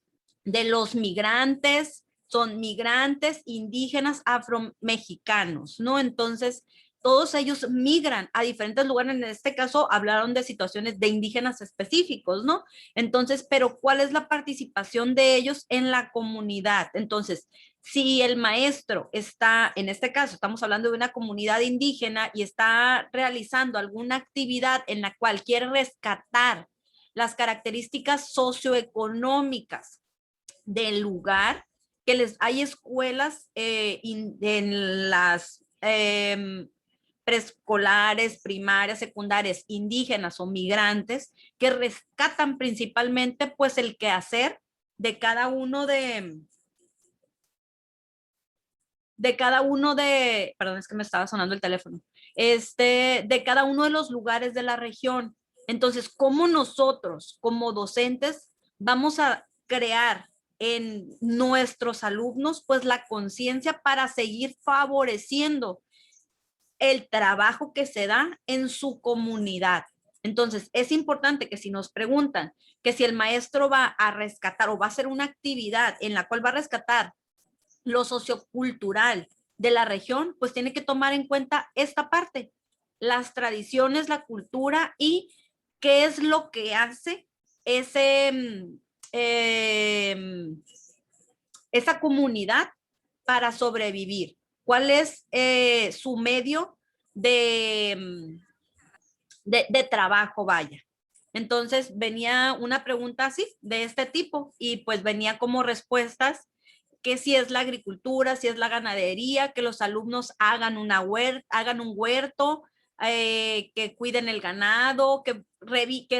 los migrantes, son migrantes, indígenas, afromexicanos, ¿no? Entonces, todos ellos migran a diferentes lugares. En este caso, hablaron de situaciones de indígenas específicos, ¿no? Entonces, pero ¿cuál es la participación de ellos en la comunidad? Entonces, si el maestro está, en este caso, estamos hablando de una comunidad indígena y está realizando alguna actividad en la cual quiere rescatar las características socioeconómicas del lugar, que hay escuelas en las preescolares, primarias, secundarias, indígenas o migrantes, que rescatan principalmente pues el quehacer de cada uno perdón, es que me estaba sonando el teléfono, de cada uno de los lugares de la región. Entonces, ¿cómo nosotros como docentes vamos a crear en nuestros alumnos pues la conciencia para seguir favoreciendo el trabajo que se da en su comunidad? Entonces, es importante que si nos preguntan que si el maestro va a rescatar o va a hacer una actividad en la cual va a rescatar lo sociocultural de la región, pues tiene que tomar en cuenta esta parte, las tradiciones, la cultura y qué es lo que hace esa comunidad para sobrevivir. ¿Cuál es su medio de trabajo, vaya? Entonces venía una pregunta así, de este tipo, y pues venía como respuestas que si es la agricultura, si es la ganadería, que los alumnos hagan hagan un huerto, que cuiden el ganado, que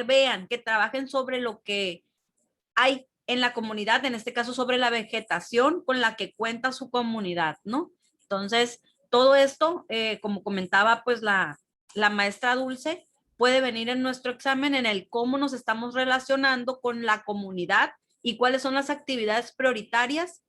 vean, que trabajen sobre lo que hay en la comunidad, en este caso sobre la vegetación con la que cuenta su comunidad, ¿no? Entonces, todo esto, como comentaba pues la maestra Dulce, puede venir en nuestro examen en el cómo nos estamos relacionando con la comunidad y cuáles son las actividades prioritarias.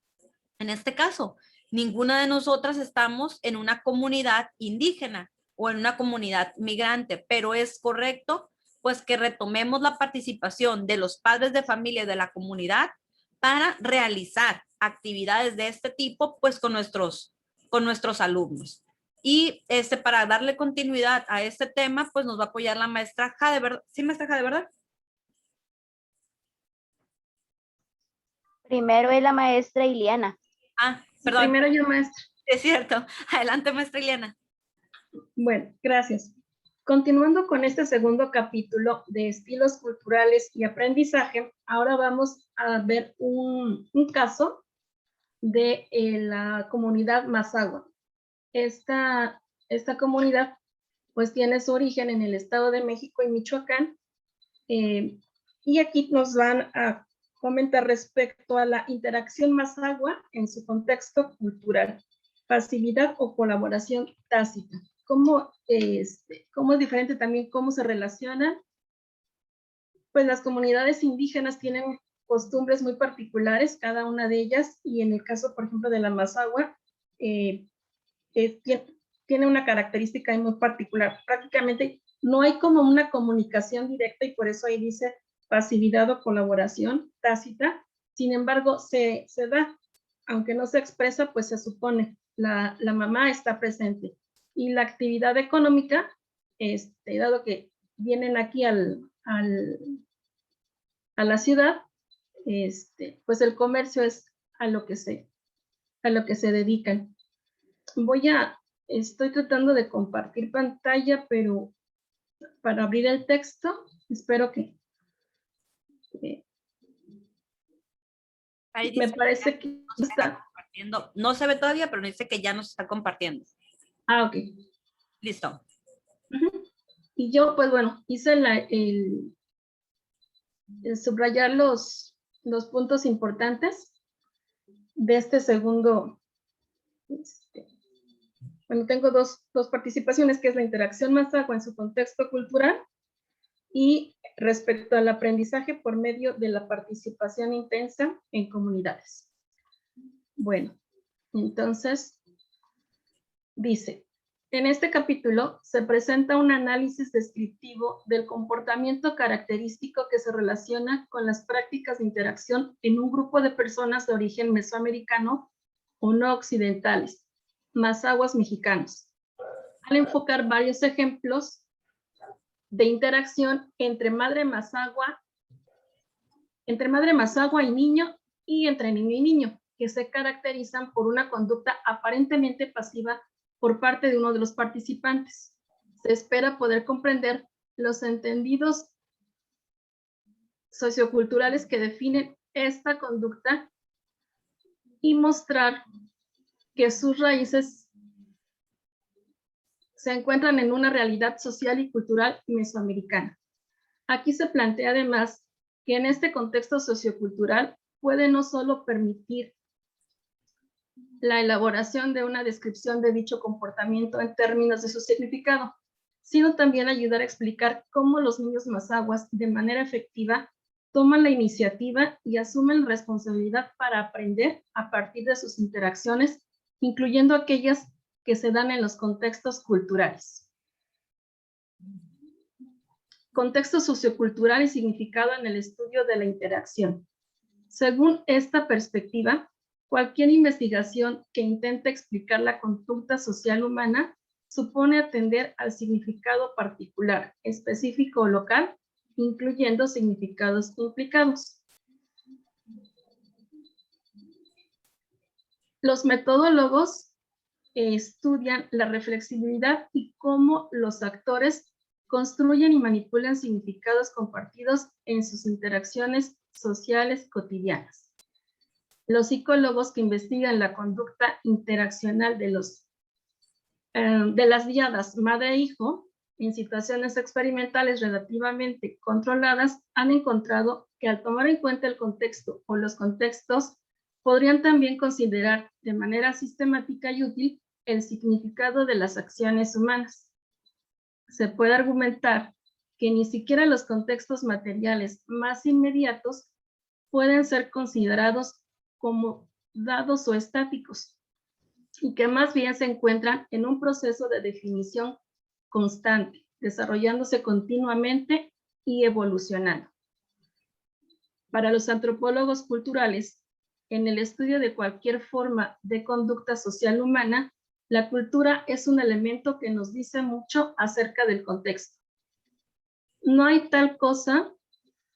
En este caso, ninguna de nosotras estamos en una comunidad indígena o en una comunidad migrante, pero es correcto pues que retomemos la participación de los padres de familia de la comunidad para realizar actividades de este tipo pues con nuestros alumnos. Y para darle continuidad a este tema, pues nos va a apoyar la maestra Jade, ¿verdad? Sí, maestra Jade, ¿verdad? Primero es la maestra Iliana. Ah, perdón. Primero yo, maestra. Es cierto. Adelante, maestra Iliana. Bueno, gracias. Continuando con este segundo capítulo de estilos culturales y aprendizaje, ahora vamos a ver un caso de la comunidad Mazahua. Esta comunidad pues tiene su origen en el Estado de México y Michoacán, y aquí nos van a comentar respecto a la interacción Mazahua en su contexto cultural, pasividad o colaboración tácita. ¿Cómo es diferente también cómo se relacionan? Pues las comunidades indígenas tienen costumbres muy particulares, cada una de ellas, y en el caso, por ejemplo, de la Mazahua, tiene una característica muy particular. Prácticamente no hay como una comunicación directa y por eso ahí dice pasividad o colaboración tácita. Sin embargo, se da, aunque no se expresa, pues se supone, la mamá está presente. Y la actividad económica, dado que vienen aquí a la ciudad, pues el comercio es a lo que se dedican. Estoy tratando de compartir pantalla, pero para abrir el texto, espero que me parece que está compartiendo. No se ve todavía, pero dice que ya nos está compartiendo. Ah, ok. Listo. Y yo, pues bueno, hice el subrayar los puntos importantes de este segundo. Bueno, tengo dos participaciones, que es la interacción Mazahua en su contexto cultural y respecto al aprendizaje por medio de la participación intensa en comunidades. Bueno, entonces, dice, en este capítulo se presenta un análisis descriptivo del comportamiento característico que se relaciona con las prácticas de interacción en un grupo de personas de origen mesoamericano o no occidentales, mazahuas mexicanos, al enfocar varios ejemplos de interacción entre madre mazahua y niño y entre niño y niño, que se caracterizan por una conducta aparentemente pasiva por parte de uno de los participantes. Se espera poder comprender los entendidos socioculturales que definen esta conducta y mostrar que sus raíces se encuentran en una realidad social y cultural mesoamericana. Aquí se plantea además que en este contexto sociocultural puede no solo permitir la elaboración de una descripción de dicho comportamiento en términos de su significado, sino también ayudar a explicar cómo los niños mazahuas de manera efectiva toman la iniciativa y asumen responsabilidad para aprender a partir de sus interacciones, incluyendo aquellas que se dan en los contextos culturales. Contexto sociocultural y significado en el estudio de la interacción. Según esta perspectiva, cualquier investigación que intente explicar la conducta social humana supone atender al significado particular, específico o local, incluyendo significados implicados. Los metodólogos estudian la reflexibilidad y cómo los actores construyen y manipulan significados compartidos en sus interacciones sociales cotidianas. Los psicólogos que investigan la conducta interaccional de las diadas madre e hijo en situaciones experimentales relativamente controladas han encontrado que al tomar en cuenta el contexto o los contextos podrían también considerar de manera sistemática y útil el significado de las acciones humanas. Se puede argumentar que ni siquiera los contextos materiales más inmediatos pueden ser considerados como dados o estáticos, y que más bien se encuentran en un proceso de definición constante, desarrollándose continuamente y evolucionando. Para los antropólogos culturales, en el estudio de cualquier forma de conducta social humana, la cultura es un elemento que nos dice mucho acerca del contexto. No hay tal cosa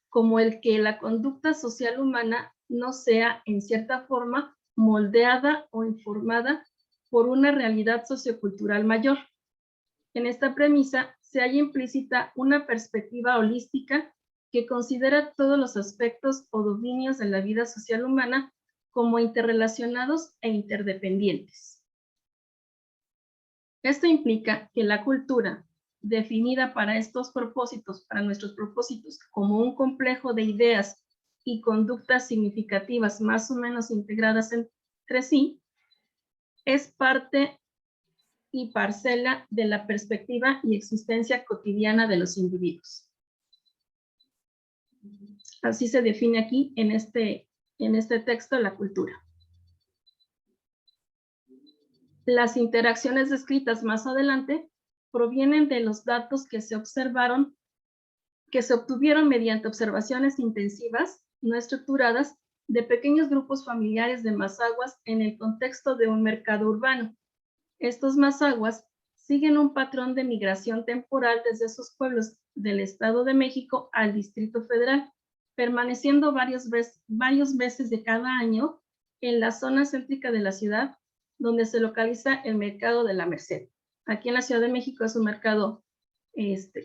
como el que la conducta social humana no sea, en cierta forma, moldeada o informada por una realidad sociocultural mayor. En esta premisa se halla implícita una perspectiva holística que considera todos los aspectos o dominios de la vida social humana como interrelacionados e interdependientes. Esto implica que la cultura, definida para estos propósitos, para nuestros propósitos, como un complejo de ideas y conductas significativas más o menos integradas entre sí, es parte y parcela de la perspectiva y existencia cotidiana de los individuos. Así se define aquí en este texto la cultura. Las interacciones descritas más adelante provienen de los datos que se obtuvieron mediante observaciones intensivas, no estructuradas, de pequeños grupos familiares de mazaguas en el contexto de un mercado urbano. Estos mazaguas siguen un patrón de migración temporal desde sus pueblos del Estado de México al Distrito Federal, permaneciendo varios meses de cada año en la zona céntrica de la ciudad, donde se localiza el mercado de la Merced. Aquí en la Ciudad de México es un mercado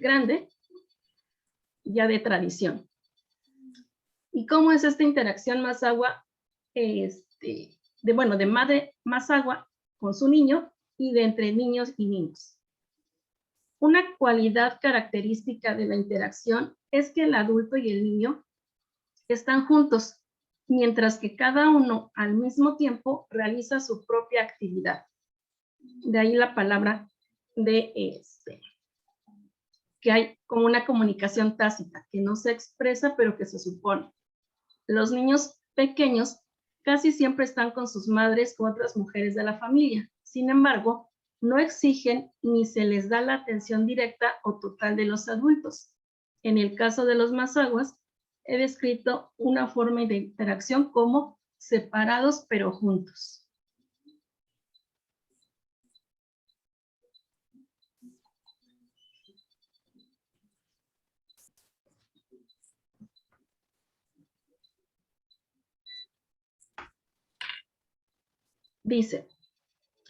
grande, ya de tradición. ¿Y cómo es esta interacción mazagua, de madre mazagua con su niño y de entre niños y niños? Una cualidad característica de la interacción es que el adulto y el niño están juntos, mientras que cada uno al mismo tiempo realiza su propia actividad. De ahí la palabra de que hay como una comunicación tácita, que no se expresa, pero que se supone. Los niños pequeños casi siempre están con sus madres u otras mujeres de la familia. Sin embargo, no exigen ni se les da la atención directa o total de los adultos. En el caso de los mazaguas, he descrito una forma de interacción como separados pero juntos. Dice,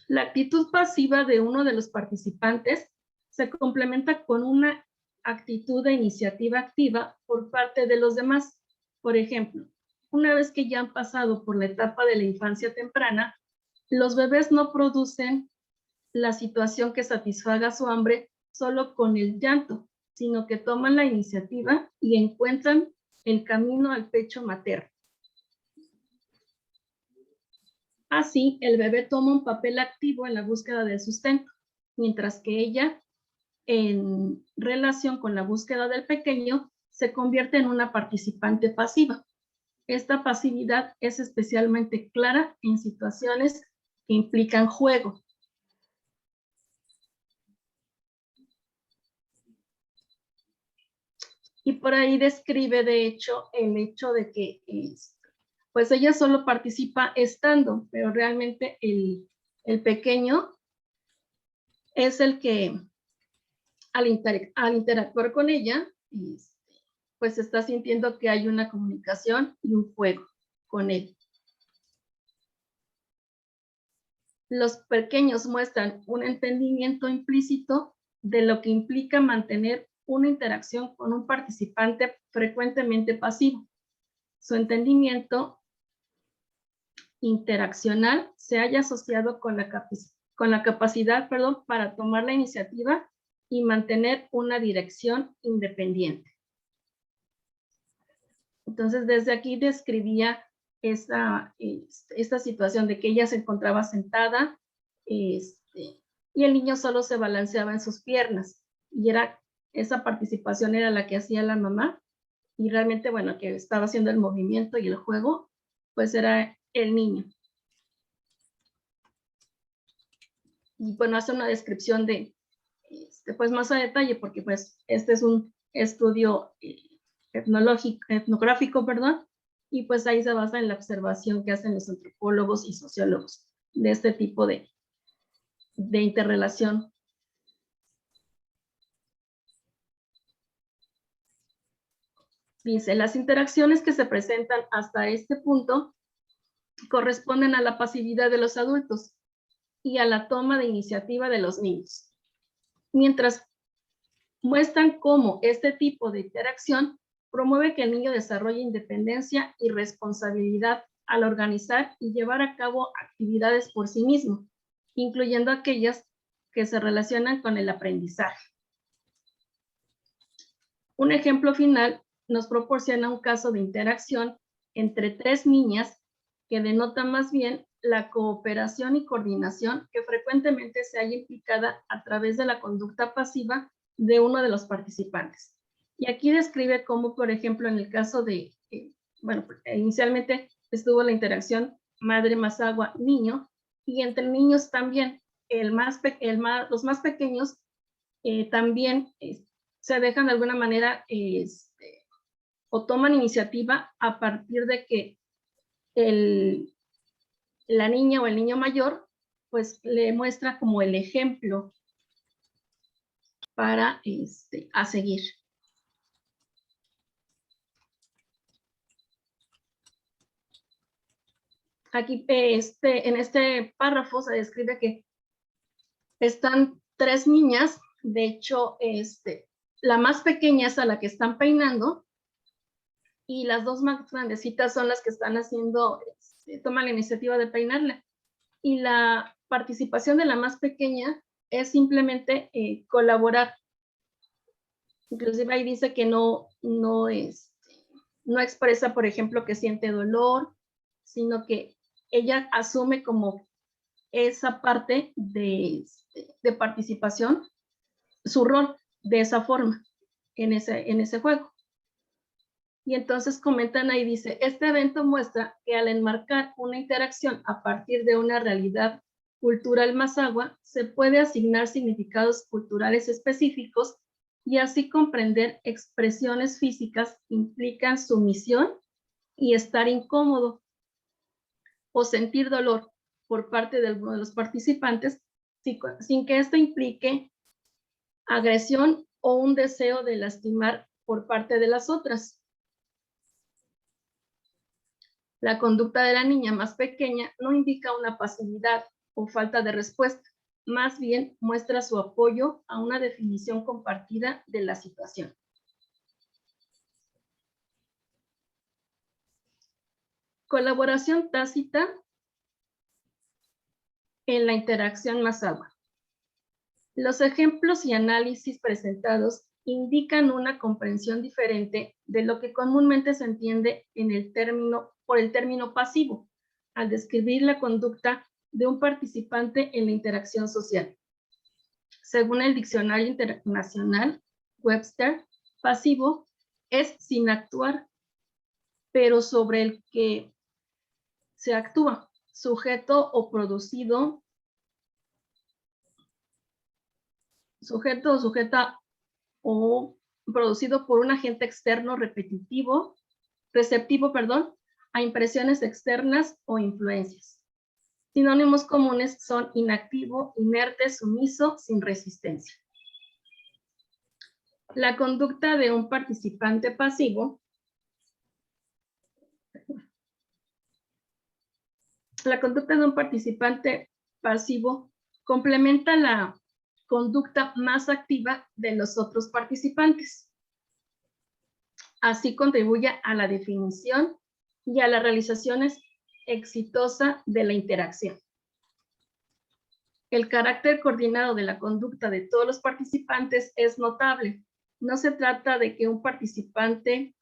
la actitud pasiva de uno de los participantes se complementa con una actitud de iniciativa activa por parte de los demás. Por ejemplo, una vez que ya han pasado por la etapa de la infancia temprana, los bebés no producen la situación que satisfaga su hambre solo con el llanto, sino que toman la iniciativa y encuentran el camino al pecho materno. Así, el bebé toma un papel activo en la búsqueda del sustento, mientras que ella, en relación con la búsqueda del pequeño, se convierte en una participante pasiva. Esta pasividad es especialmente clara en situaciones que implican juego. Y por ahí describe, de hecho, el hecho de que pues ella solo participa estando, pero realmente el pequeño es el que al interactuar con ella, pues está sintiendo que hay una comunicación y un juego con él. Los pequeños muestran un entendimiento implícito de lo que implica mantener una interacción con un participante frecuentemente pasivo. Su entendimiento interaccional se halla asociado con la capacidad, para tomar la iniciativa y mantener una dirección independiente. Entonces, desde aquí describía esta situación de que ella se encontraba sentada y el niño solo se balanceaba en sus piernas, y esa participación era la que hacía la mamá, y realmente, bueno, que estaba haciendo el movimiento y el juego, pues era el niño. Y bueno, hace una descripción de, pues más a detalle, porque pues este es un estudio etnográfico, y pues ahí se basa en la observación que hacen los antropólogos y sociólogos de este tipo de interrelación. Dice, las interacciones que se presentan hasta este punto corresponden a la pasividad de los adultos y a la toma de iniciativa de los niños, mientras muestran cómo este tipo de interacción promueve que el niño desarrolle independencia y responsabilidad al organizar y llevar a cabo actividades por sí mismo, incluyendo aquellas que se relacionan con el aprendizaje. Un ejemplo final nos proporciona un caso de interacción entre 3 niñas que denota más bien la cooperación y coordinación que frecuentemente se halla implicada a través de la conducta pasiva de uno de los participantes. Y aquí describe cómo, por ejemplo, en el caso de, inicialmente estuvo la interacción madre más agua niño, y entre niños también, los más pequeños también se dejan de alguna manera o toman iniciativa a partir de que la niña o el niño mayor pues le muestra como el ejemplo para a seguir. Aquí en este párrafo se describe que están 3 niñas, de hecho la más pequeña es a la que están peinando, y las 2 más grandecitas son las que están haciendo, toman la iniciativa de peinarla. Y la participación de la más pequeña es simplemente colaborar. Inclusive ahí dice que no expresa, por ejemplo, que siente dolor, sino que ella asume como esa parte de participación, su rol de esa forma en ese juego. Y entonces comentan ahí, dice, este evento muestra que al enmarcar una interacción a partir de una realidad cultural mazahua, se puede asignar significados culturales específicos y así comprender expresiones físicas que implican sumisión y estar incómodo o sentir dolor por parte de alguno de los participantes sin que esto implique agresión o un deseo de lastimar por parte de las otras. La conducta de la niña más pequeña no indica una pasividad o falta de respuesta, más bien muestra su apoyo a una definición compartida de la situación. Colaboración tácita en la interacción mazahua. Los ejemplos y análisis presentados indican una comprensión diferente de lo que comúnmente se entiende por el término pasivo, al describir la conducta de un participante en la interacción social. Según el Diccionario Internacional Webster, pasivo es sin actuar, pero sobre el que se actúa, sujeto o producido, sujeto o sujeta o producido por un agente externo receptivo, a impresiones externas o influencias. Sinónimos comunes son inactivo, inerte, sumiso, sin resistencia. La conducta de un participante pasivo complementa la conducta más activa de los otros participantes. Así contribuye a la definición y a la realización exitosa de la interacción. El carácter coordinado de la conducta de todos los participantes es notable. No se trata de que un participante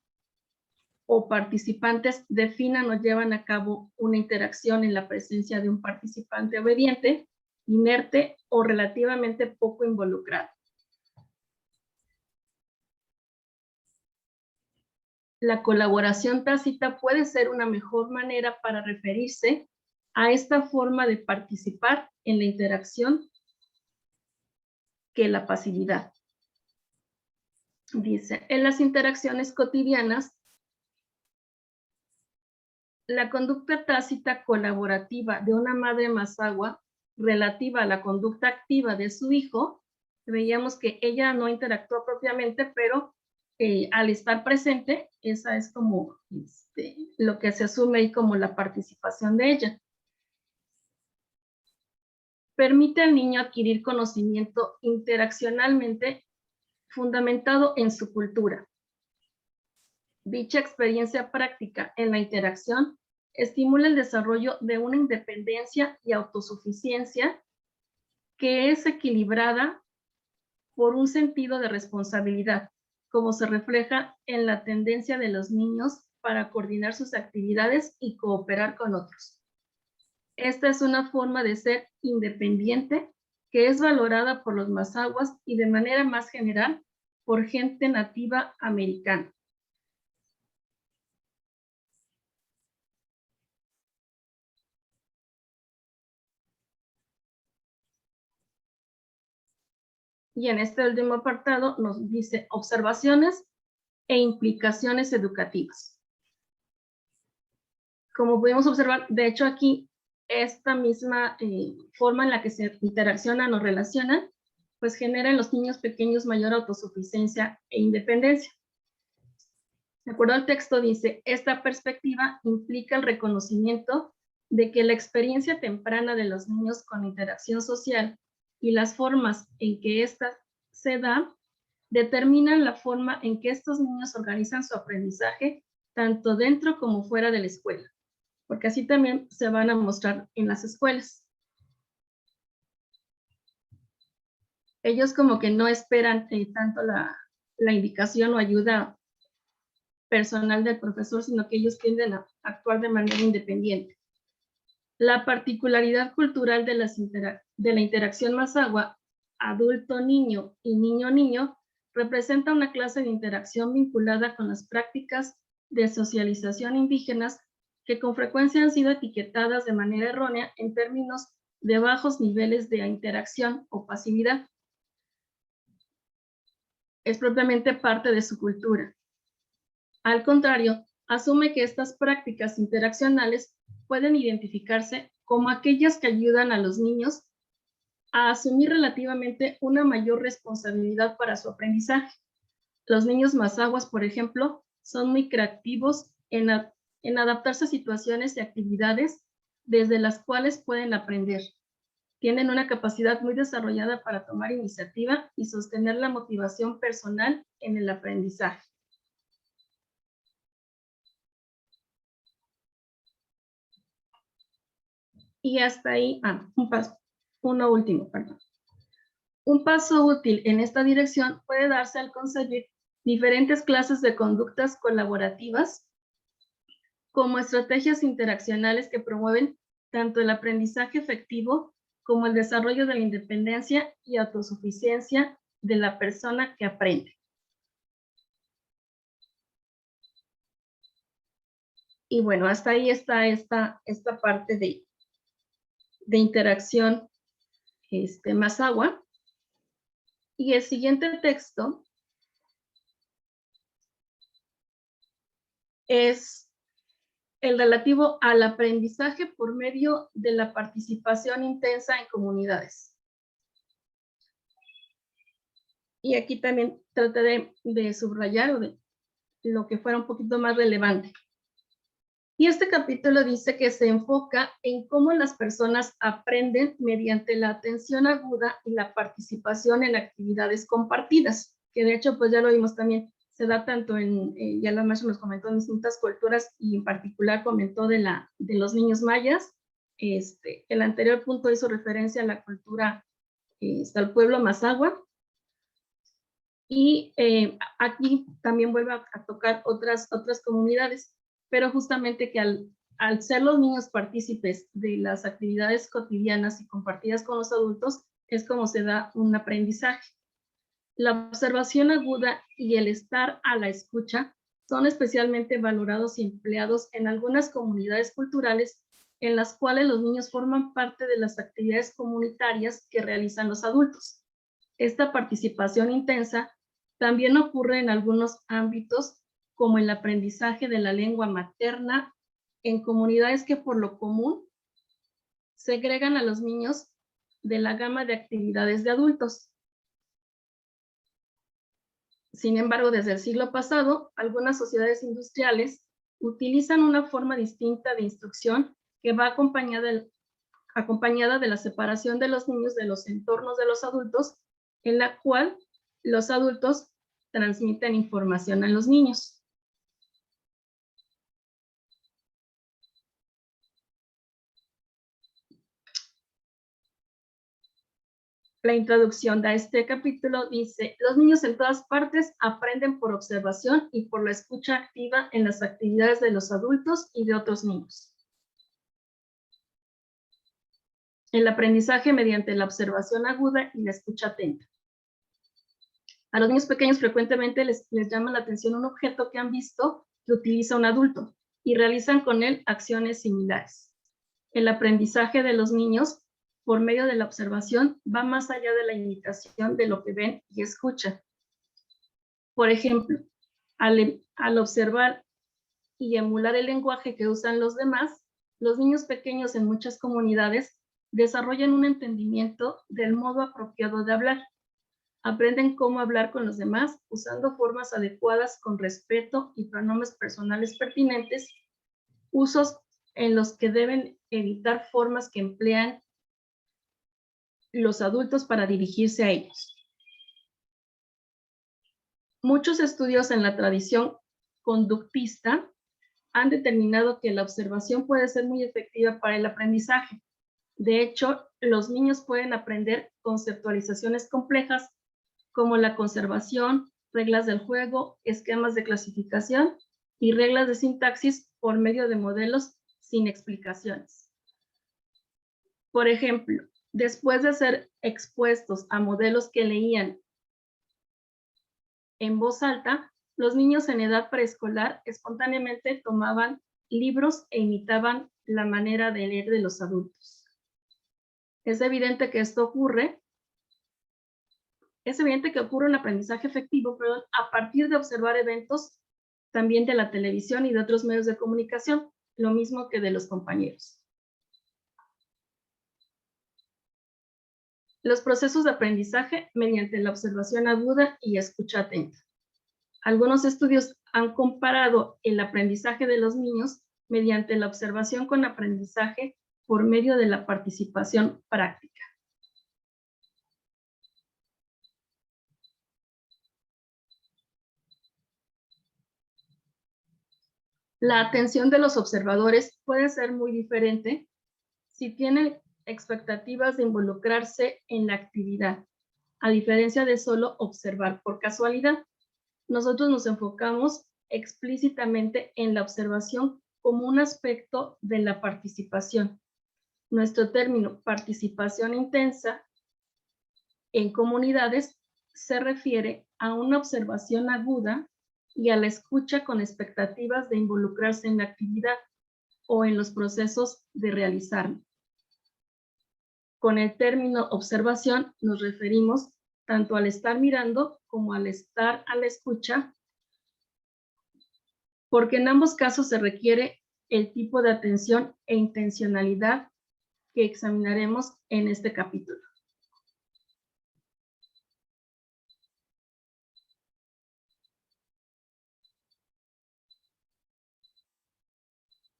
o participantes definan o llevan a cabo una interacción en la presencia de un participante obediente, inerte o relativamente poco involucrado. La colaboración tácita puede ser una mejor manera para referirse a esta forma de participar en la interacción que la pasividad. Dice, en las interacciones cotidianas, la conducta tácita colaborativa de una madre mazahua relativa a la conducta activa de su hijo, veíamos que ella no interactuó propiamente, pero al estar presente, esa es como lo que se asume ahí como la participación de ella. Permite al niño adquirir conocimiento interaccionalmente fundamentado en su cultura. Dicha experiencia práctica en la interacción estimula el desarrollo de una independencia y autosuficiencia que es equilibrada por un sentido de responsabilidad, como se refleja en la tendencia de los niños para coordinar sus actividades y cooperar con otros. Esta es una forma de ser independiente que es valorada por los mazahuas y de manera más general por gente nativa americana. Y en este último apartado nos dice observaciones e implicaciones educativas. Como podemos observar, de hecho aquí, esta misma forma en la que se interaccionan o relacionan, pues genera en los niños pequeños mayor autosuficiencia e independencia. De acuerdo al texto dice, esta perspectiva implica el reconocimiento de que la experiencia temprana de los niños con interacción social y las formas en que ésta se da determinan la forma en que estos niños organizan su aprendizaje tanto dentro como fuera de la escuela, porque así también se van a mostrar en las escuelas. Ellos como que no esperan tanto la indicación o ayuda personal del profesor, sino que ellos tienden a actuar de manera independiente. La particularidad cultural de la interacción mazahua adulto-niño y niño-niño representa una clase de interacción vinculada con las prácticas de socialización indígenas que con frecuencia han sido etiquetadas de manera errónea en términos de bajos niveles de interacción o pasividad. Es propiamente parte de su cultura. Al contrario, asume que estas prácticas interaccionales pueden identificarse como aquellas que ayudan a los niños a asumir relativamente una mayor responsabilidad para su aprendizaje. Los niños mazahuas, por ejemplo, son muy creativos en adaptarse a situaciones y actividades desde las cuales pueden aprender. Tienen una capacidad muy desarrollada para tomar iniciativa y sostener la motivación personal en el aprendizaje. Y hasta ahí, uno último, perdón. Un paso útil en esta dirección puede darse al concebir diferentes clases de conductas colaborativas como estrategias interaccionales que promueven tanto el aprendizaje efectivo como el desarrollo de la independencia y autosuficiencia de la persona que aprende. Y bueno, hasta ahí está esta parte de interacción mazahua. Y el siguiente texto es el relativo al aprendizaje por medio de la participación intensa en comunidades. Y aquí también trataré de subrayar o de lo que fuera un poquito más relevante. Y este capítulo dice que se enfoca en cómo las personas aprenden mediante la atención aguda y la participación en actividades compartidas, que de hecho, pues ya lo vimos también, se da tanto en, ya la maestra nos comentó en distintas culturas y en particular comentó de los niños mayas. El anterior punto hizo referencia a la cultura al pueblo Mazahua. Y aquí también vuelve a tocar otras comunidades, pero justamente que al ser los niños partícipes de las actividades cotidianas y compartidas con los adultos, es como se da un aprendizaje. La observación aguda y el estar a la escucha son especialmente valorados y empleados en algunas comunidades culturales en las cuales los niños forman parte de las actividades comunitarias que realizan los adultos. Esta participación intensa también ocurre en algunos ámbitos, como el aprendizaje de la lengua materna, en comunidades que por lo común segregan a los niños de la gama de actividades de adultos. Sin embargo, desde el siglo pasado, algunas sociedades industriales utilizan una forma distinta de instrucción que va acompañada de la separación de los niños de los entornos de los adultos, en la cual los adultos transmiten información a los niños. La introducción de este capítulo dice: los niños en todas partes aprenden por observación y por la escucha activa en las actividades de los adultos y de otros niños. El aprendizaje mediante la observación aguda y la escucha atenta. A los niños pequeños frecuentemente les llama la atención un objeto que han visto que utiliza un adulto y realizan con él acciones similares. El aprendizaje de los niños por medio de la observación va más allá de la imitación de lo que ven y escuchan. Por ejemplo, al observar y emular el lenguaje que usan los demás, los niños pequeños en muchas comunidades desarrollan un entendimiento del modo apropiado de hablar. Aprenden cómo hablar con los demás usando formas adecuadas con respeto y pronombres personales pertinentes, usos en los que deben evitar formas que emplean los adultos para dirigirse a ellos. Muchos estudios en la tradición conductista han determinado que la observación puede ser muy efectiva para el aprendizaje. De hecho, los niños pueden aprender conceptualizaciones complejas como la conservación, reglas del juego, esquemas de clasificación y reglas de sintaxis por medio de modelos sin explicaciones. Por ejemplo, después de ser expuestos a modelos que leían en voz alta, los niños en edad preescolar espontáneamente tomaban libros e imitaban la manera de leer de los adultos. Es evidente que ocurre un aprendizaje efectivo, a partir de observar eventos también de la televisión y de otros medios de comunicación, lo mismo que de los compañeros. Los procesos de aprendizaje mediante la observación aguda y escucha atenta. Algunos estudios han comparado el aprendizaje de los niños mediante la observación con aprendizaje por medio de la participación práctica. La atención de los observadores puede ser muy diferente si tienen expectativas de involucrarse en la actividad, a diferencia de solo observar por casualidad. Nosotros nos enfocamos explícitamente en la observación como un aspecto de la participación. Nuestro término participación intensa en comunidades se refiere a una observación aguda y a la escucha con expectativas de involucrarse en la actividad o en los procesos de realizarla. Con el término observación nos referimos tanto al estar mirando como al estar a la escucha, porque en ambos casos se requiere el tipo de atención e intencionalidad que examinaremos en este capítulo.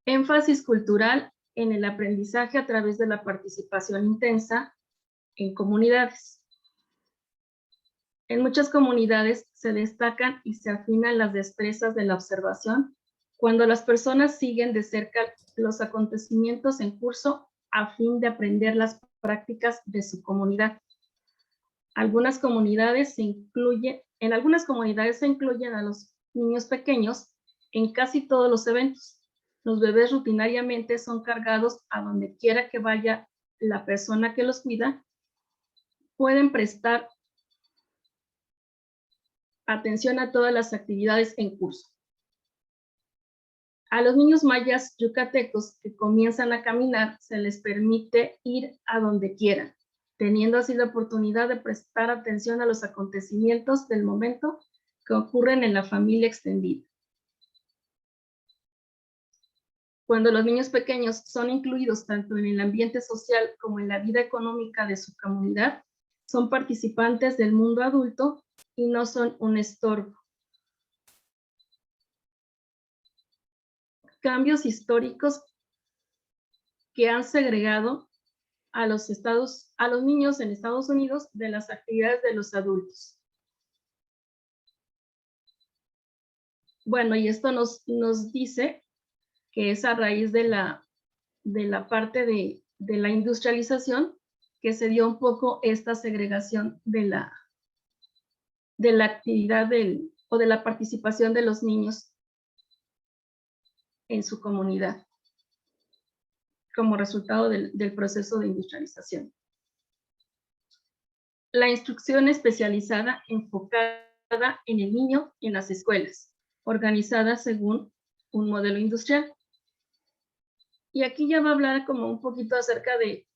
Énfasis cultural en el aprendizaje a través de la participación intensa en comunidades. En muchas comunidades se destacan y se afinan las destrezas de la observación cuando las personas siguen de cerca los acontecimientos en curso a fin de aprender las prácticas de su comunidad. En algunas comunidades se incluyen a los niños pequeños en casi todos los eventos. Los bebés rutinariamente son cargados a donde quiera que vaya la persona que los cuida. Pueden prestar atención a todas las actividades en curso. A los niños mayas yucatecos que comienzan a caminar se les permite ir a donde quieran, teniendo así la oportunidad de prestar atención a los acontecimientos del momento que ocurren en la familia extendida. Cuando los niños pequeños son incluidos tanto en el ambiente social como en la vida económica de su comunidad, son participantes del mundo adulto y no son un estorbo. Cambios históricos que han segregado a los niños en Estados Unidos de las actividades de los adultos. Bueno, y esto nos dice que es a raíz de la parte de la industrialización que se dio un poco esta segregación de la actividad o de la participación de los niños en su comunidad como resultado del proceso de industrialización. La instrucción especializada enfocada en el niño en las escuelas, organizada según un modelo industrial. Y aquí ya va a hablar como un poquito acerca de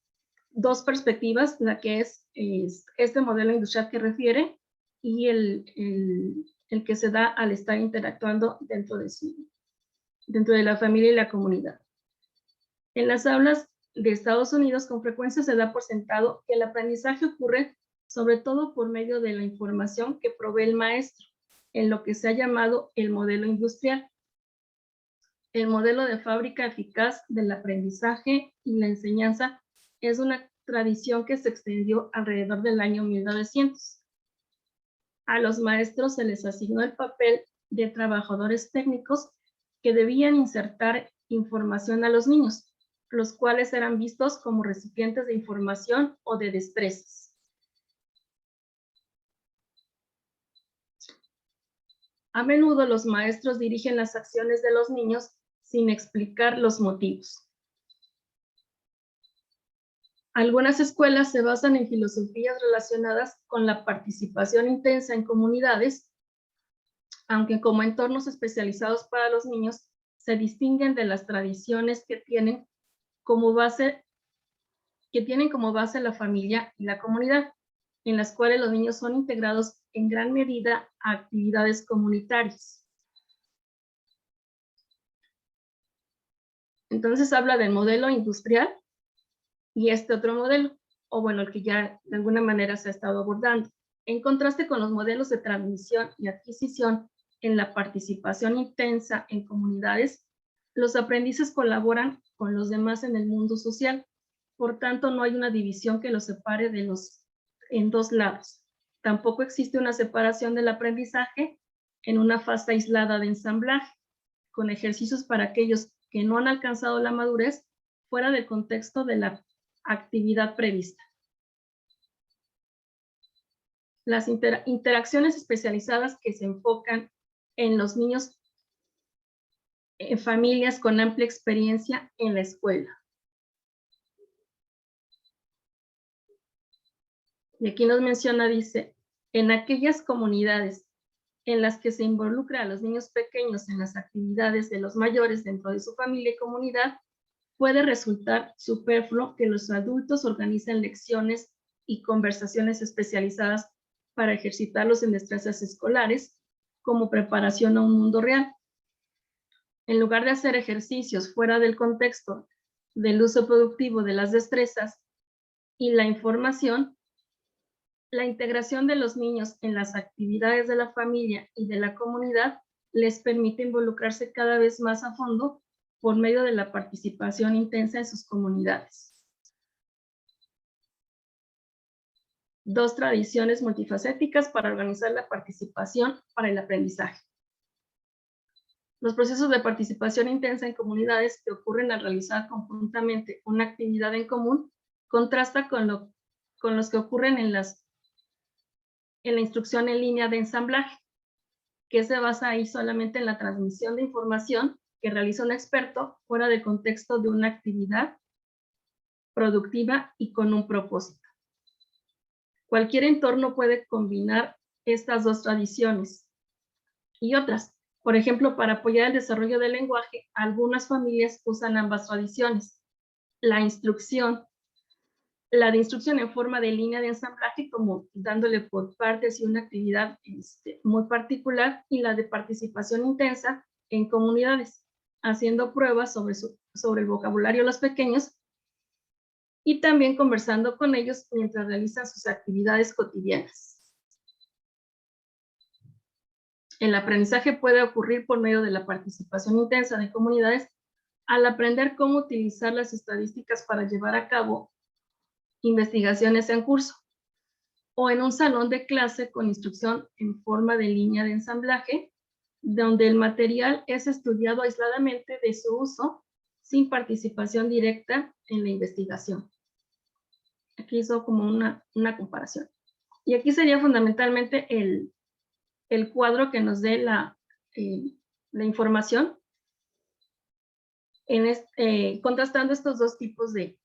dos perspectivas, la que es este modelo industrial que refiere y el que se da al estar interactuando dentro de la familia y la comunidad. En las aulas de Estados Unidos con frecuencia se da por sentado que el aprendizaje ocurre sobre todo por medio de la información que provee el maestro, en lo que se ha llamado el modelo industrial. El modelo de fábrica eficaz del aprendizaje y la enseñanza es una tradición que se extendió alrededor del año 1900. A los maestros se les asignó el papel de trabajadores técnicos que debían insertar información a los niños, los cuales eran vistos como recipientes de información o de destrezas. A menudo los maestros dirigen las acciones de los niños sin explicar los motivos. Algunas escuelas se basan en filosofías relacionadas con la participación intensa en comunidades, aunque como entornos especializados para los niños se distinguen de las tradiciones que tienen como base la familia y la comunidad, en las cuales los niños son integrados en gran medida a actividades comunitarias. Entonces habla del modelo industrial y este otro modelo, o bueno, el que ya de alguna manera se ha estado abordando, en contraste con los modelos de transmisión y adquisición en la participación intensa en comunidades. Los aprendices colaboran con los demás en el mundo social, por tanto no hay una división que los separe en dos lados. Tampoco existe una separación del aprendizaje en una fase aislada de ensamblaje, con ejercicios para aquellos que no han alcanzado la madurez fuera del contexto de la actividad prevista. Las interacciones especializadas que se enfocan en los niños en familias con amplia experiencia en la escuela. Y aquí nos menciona, dice, en aquellas comunidades en las que se involucra a los niños pequeños en las actividades de los mayores dentro de su familia y comunidad, puede resultar superfluo que los adultos organicen lecciones y conversaciones especializadas para ejercitarlos en destrezas escolares como preparación a un mundo real. en lugar de hacer ejercicios fuera del contexto del uso productivo de las destrezas y la información, la integración de los niños en las actividades de la familia y de la comunidad les permite involucrarse cada vez más a fondo por medio de la participación intensa en sus comunidades. 2 tradiciones multifacéticas para organizar la participación para el aprendizaje. Los procesos de participación intensa en comunidades que ocurren al realizar conjuntamente una actividad en común contrasta con los que ocurren en la instrucción en línea de ensamblaje, que se basa ahí solamente en la transmisión de información que realiza un experto fuera del contexto de una actividad productiva y con un propósito. Cualquier entorno puede combinar estas 2 tradiciones y otras. Por ejemplo, para apoyar el desarrollo del lenguaje, algunas familias usan ambas tradiciones. La de instrucción en forma de línea de ensamblaje, como dándole por partes y una actividad muy particular, y la de participación intensa en comunidades, haciendo pruebas sobre el vocabulario de los pequeños y también conversando con ellos mientras realizan sus actividades cotidianas. El aprendizaje puede ocurrir por medio de la participación intensa de comunidades al aprender cómo utilizar las estadísticas para llevar a cabo investigaciones en curso, o en un salón de clase con instrucción en forma de línea de ensamblaje, donde el material es estudiado aisladamente de su uso sin participación directa en la investigación. Aquí hizo como una comparación. Y aquí sería fundamentalmente el cuadro que nos dé la información, contrastando estos 2 tipos de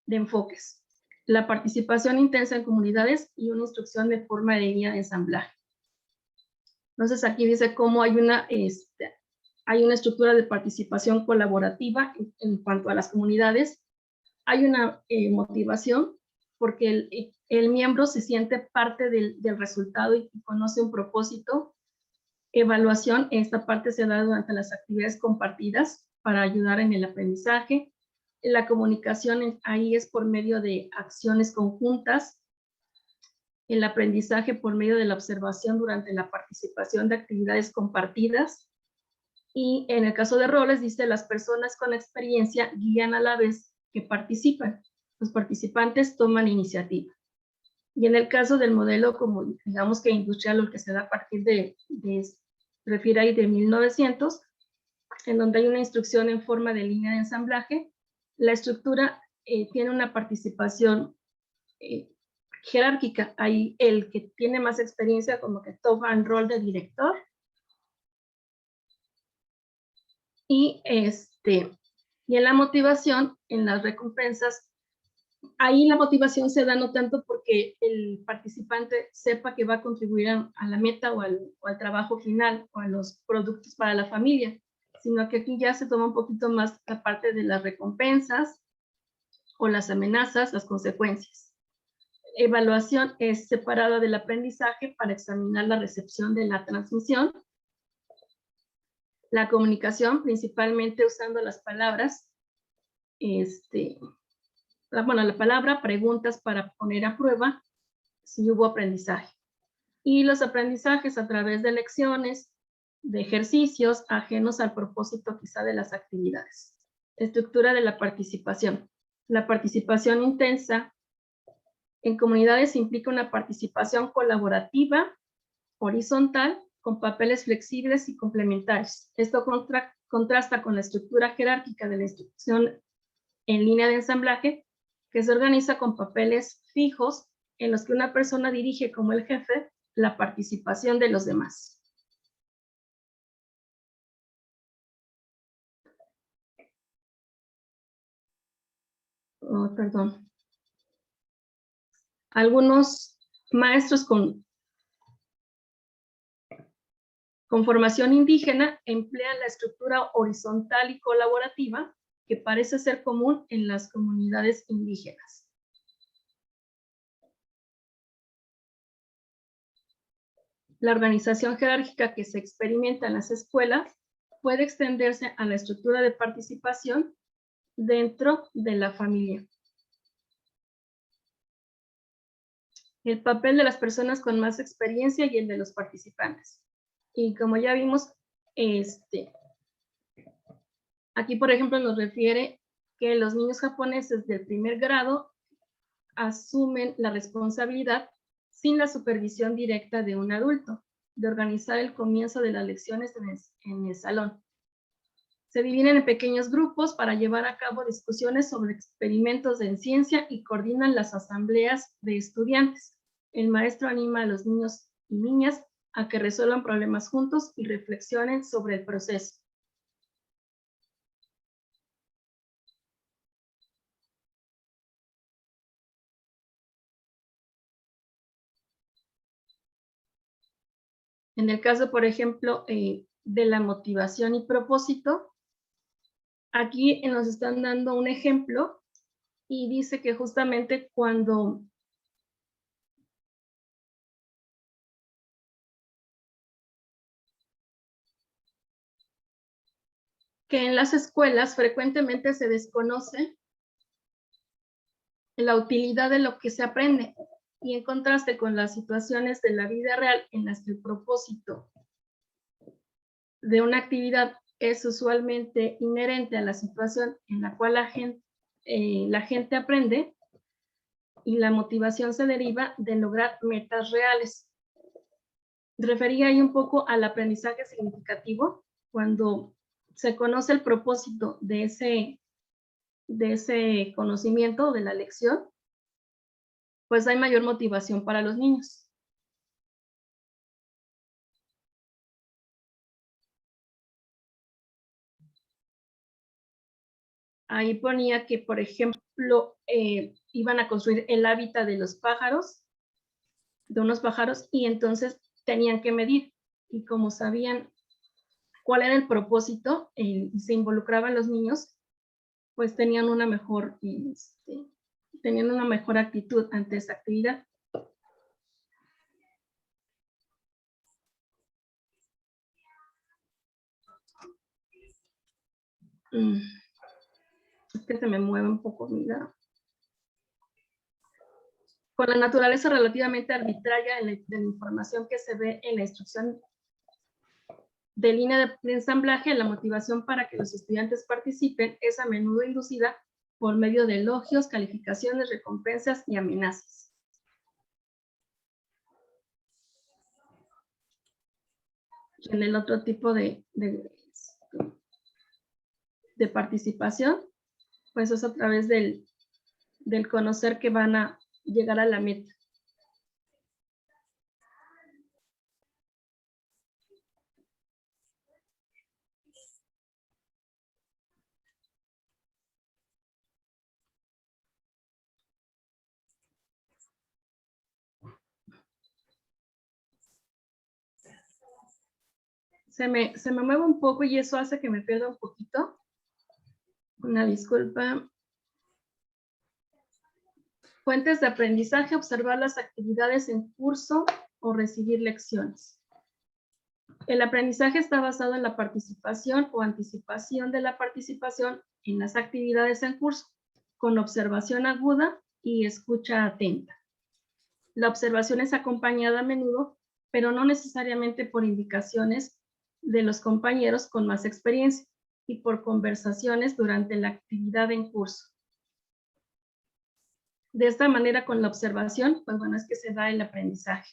enfoques. La participación intensa en comunidades y una instrucción de forma de línea de ensamblaje. Entonces aquí dice cómo hay una estructura de participación colaborativa en cuanto a las comunidades. Hay una motivación porque el miembro se siente parte del resultado y conoce un propósito. Evaluación, esta parte se da durante las actividades compartidas para ayudar en el aprendizaje. La comunicación ahí es por medio de acciones conjuntas. El aprendizaje por medio de la observación durante la participación de actividades compartidas. Y en el caso de roles, dice, las personas con experiencia guían a la vez que participan. Los participantes toman iniciativa. Y en el caso del modelo, como digamos que industrial, lo que se da a partir refiere ahí de 1900, en donde hay una instrucción en forma de línea de ensamblaje, la estructura tiene una participación jerárquica. Ahí el que tiene más experiencia como que toma el rol de director. Y en la motivación, en las recompensas, ahí la motivación se da no tanto porque el participante sepa que va a contribuir a la meta o al trabajo final o a los productos para la familia, sino que aquí ya se toma un poquito más la parte de las recompensas o las amenazas, las consecuencias. Evaluación es separada del aprendizaje para examinar la recepción de la transmisión. La comunicación, principalmente usando las palabras, la palabra, preguntas para poner a prueba si hubo aprendizaje. Y los aprendizajes a través de lecciones, de ejercicios ajenos al propósito quizá de las actividades. Estructura de la participación. La participación intensa en comunidades implica una participación colaborativa, horizontal, con papeles flexibles y complementarios. Esto contrasta con la estructura jerárquica de la instrucción en línea de ensamblaje, que se organiza con papeles fijos en los que una persona dirige como el jefe la participación de los demás. Oh, perdón. Algunos maestros con formación indígena emplean la estructura horizontal y colaborativa que parece ser común en las comunidades indígenas. La organización jerárquica que se experimenta en las escuelas puede extenderse a la estructura de participación dentro de la familia. El papel de las personas con más experiencia y el de los participantes. Y como ya vimos, aquí, por ejemplo, nos refiere que los niños japoneses del primer grado asumen la responsabilidad sin la supervisión directa de un adulto, de organizar el comienzo de las lecciones en el salón. Se dividen en pequeños grupos para llevar a cabo discusiones sobre experimentos en ciencia y coordinan las asambleas de estudiantes. El maestro anima a los niños y niñas a que resuelvan problemas juntos y reflexionen sobre el proceso. En el caso, por ejemplo, de la motivación y propósito, aquí nos están dando un ejemplo y dice que justamente cuando que en las escuelas frecuentemente se desconoce la utilidad de lo que se aprende y en contraste con las situaciones de la vida real en las que el propósito de una actividad es usualmente inherente a la situación en la cual la gente aprende y la motivación se deriva de lograr metas reales. Refería ahí un poco al aprendizaje significativo, cuando se conoce el propósito de ese conocimiento, de la lección, pues hay mayor motivación para los niños. Ahí ponía que, por ejemplo, iban a construir el hábitat de los pájaros, de unos pájaros, y entonces tenían que medir. Y como sabían cuál era el propósito y se involucraban los niños, pues tenían una mejor actitud ante esta actividad. Es que se me mueve un poco, mira. Con la naturaleza relativamente arbitraria de la información que se ve en la instrucción de línea de ensamblaje, la motivación para que los estudiantes participen es a menudo inducida por medio de elogios, calificaciones, recompensas y amenazas. En el otro tipo de participación, pues es a través del conocer que van a llegar a la meta. Se me mueve un poco y eso hace que me pierda un poquito. Una disculpa. Fuentes de aprendizaje, observar las actividades en curso o recibir lecciones. El aprendizaje está basado en la participación o anticipación de la participación en las actividades en curso, con observación aguda y escucha atenta. La observación es acompañada a menudo, pero no necesariamente por indicaciones de los compañeros con más experiencia y por conversaciones durante la actividad en curso. De esta manera, con la observación, pues bueno, es que se da el aprendizaje.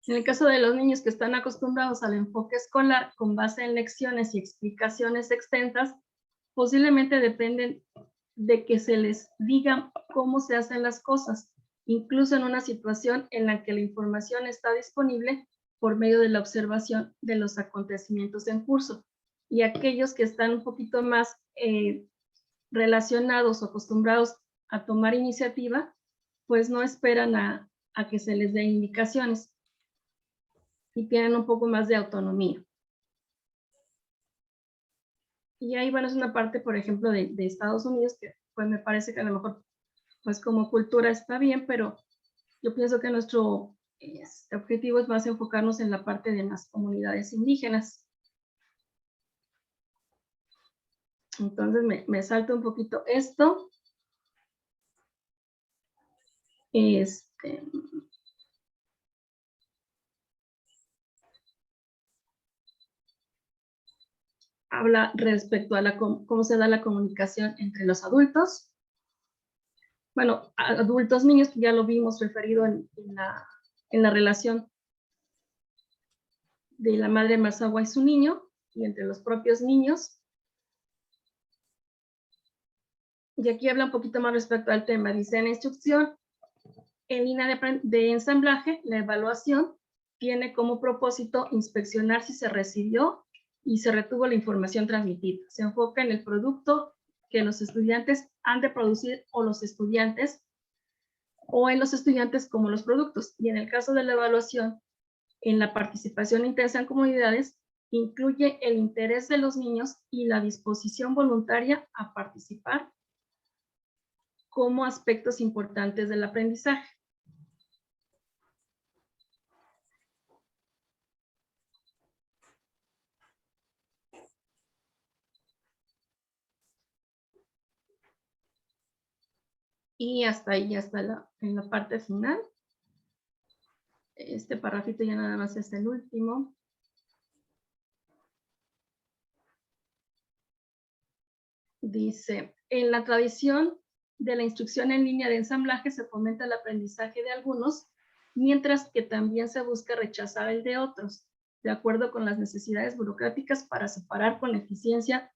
En el caso de los niños que están acostumbrados al enfoque escolar con base en lecciones y explicaciones extensas, posiblemente dependen de que se les diga cómo se hacen las cosas, incluso en una situación en la que la información está disponible por medio de la observación de los acontecimientos en curso. Y aquellos que están un poquito más relacionados o acostumbrados a tomar iniciativa, pues no esperan a que se les dé indicaciones. y tienen un poco más de autonomía. Y ahí, bueno, es una parte, por ejemplo, de Estados Unidos, que pues me parece que a lo mejor, pues como cultura está bien, pero yo pienso que nuestro objetivo es más enfocarnos en la parte de las comunidades indígenas. Entonces me salto un poquito esto. Habla respecto a cómo se da la comunicación entre los adultos. Bueno, adultos, niños, ya lo vimos referido en la relación de la madre Mazahua y su niño, y entre los propios niños. Y aquí habla un poquito más respecto al tema. Dice, en la instrucción en línea de ensamblaje, la evaluación tiene como propósito inspeccionar si se recibió y se retuvo la información transmitida. Se enfoca en el producto que los estudiantes han de producir o en los estudiantes como los productos. Y en el caso de la evaluación, en la participación intensa en comunidades, incluye el interés de los niños y la disposición voluntaria a participar como aspectos importantes del aprendizaje. Y hasta ahí ya está en la parte final. Este parrafito ya nada más es el último. Dice, en la tradición de la instrucción en línea de ensamblaje se fomenta el aprendizaje de algunos, mientras que también se busca rechazar el de otros, de acuerdo con las necesidades burocráticas para separar con eficiencia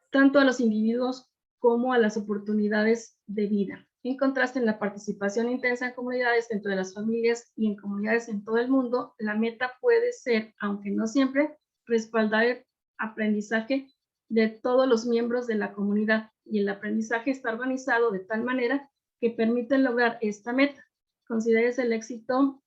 tanto a los individuos como a las oportunidades de vida. En contraste, en la participación intensa en comunidades dentro de las familias y en comunidades en todo el mundo, la meta puede ser, aunque no siempre, respaldar el aprendizaje de todos los miembros de la comunidad, y el aprendizaje está organizado de tal manera que permite lograr esta meta. Considérese el éxito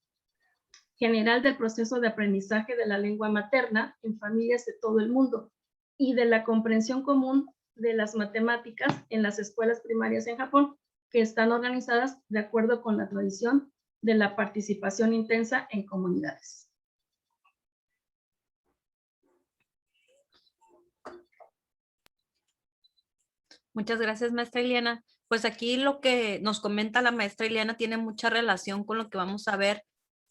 general del proceso de aprendizaje de la lengua materna en familias de todo el mundo y de la comprensión común de las matemáticas en las escuelas primarias en Japón, que están organizadas de acuerdo con la tradición de la participación intensa en comunidades. Muchas gracias, maestra Ileana. Pues aquí lo que nos comenta la maestra Ileana tiene mucha relación con lo que vamos a ver,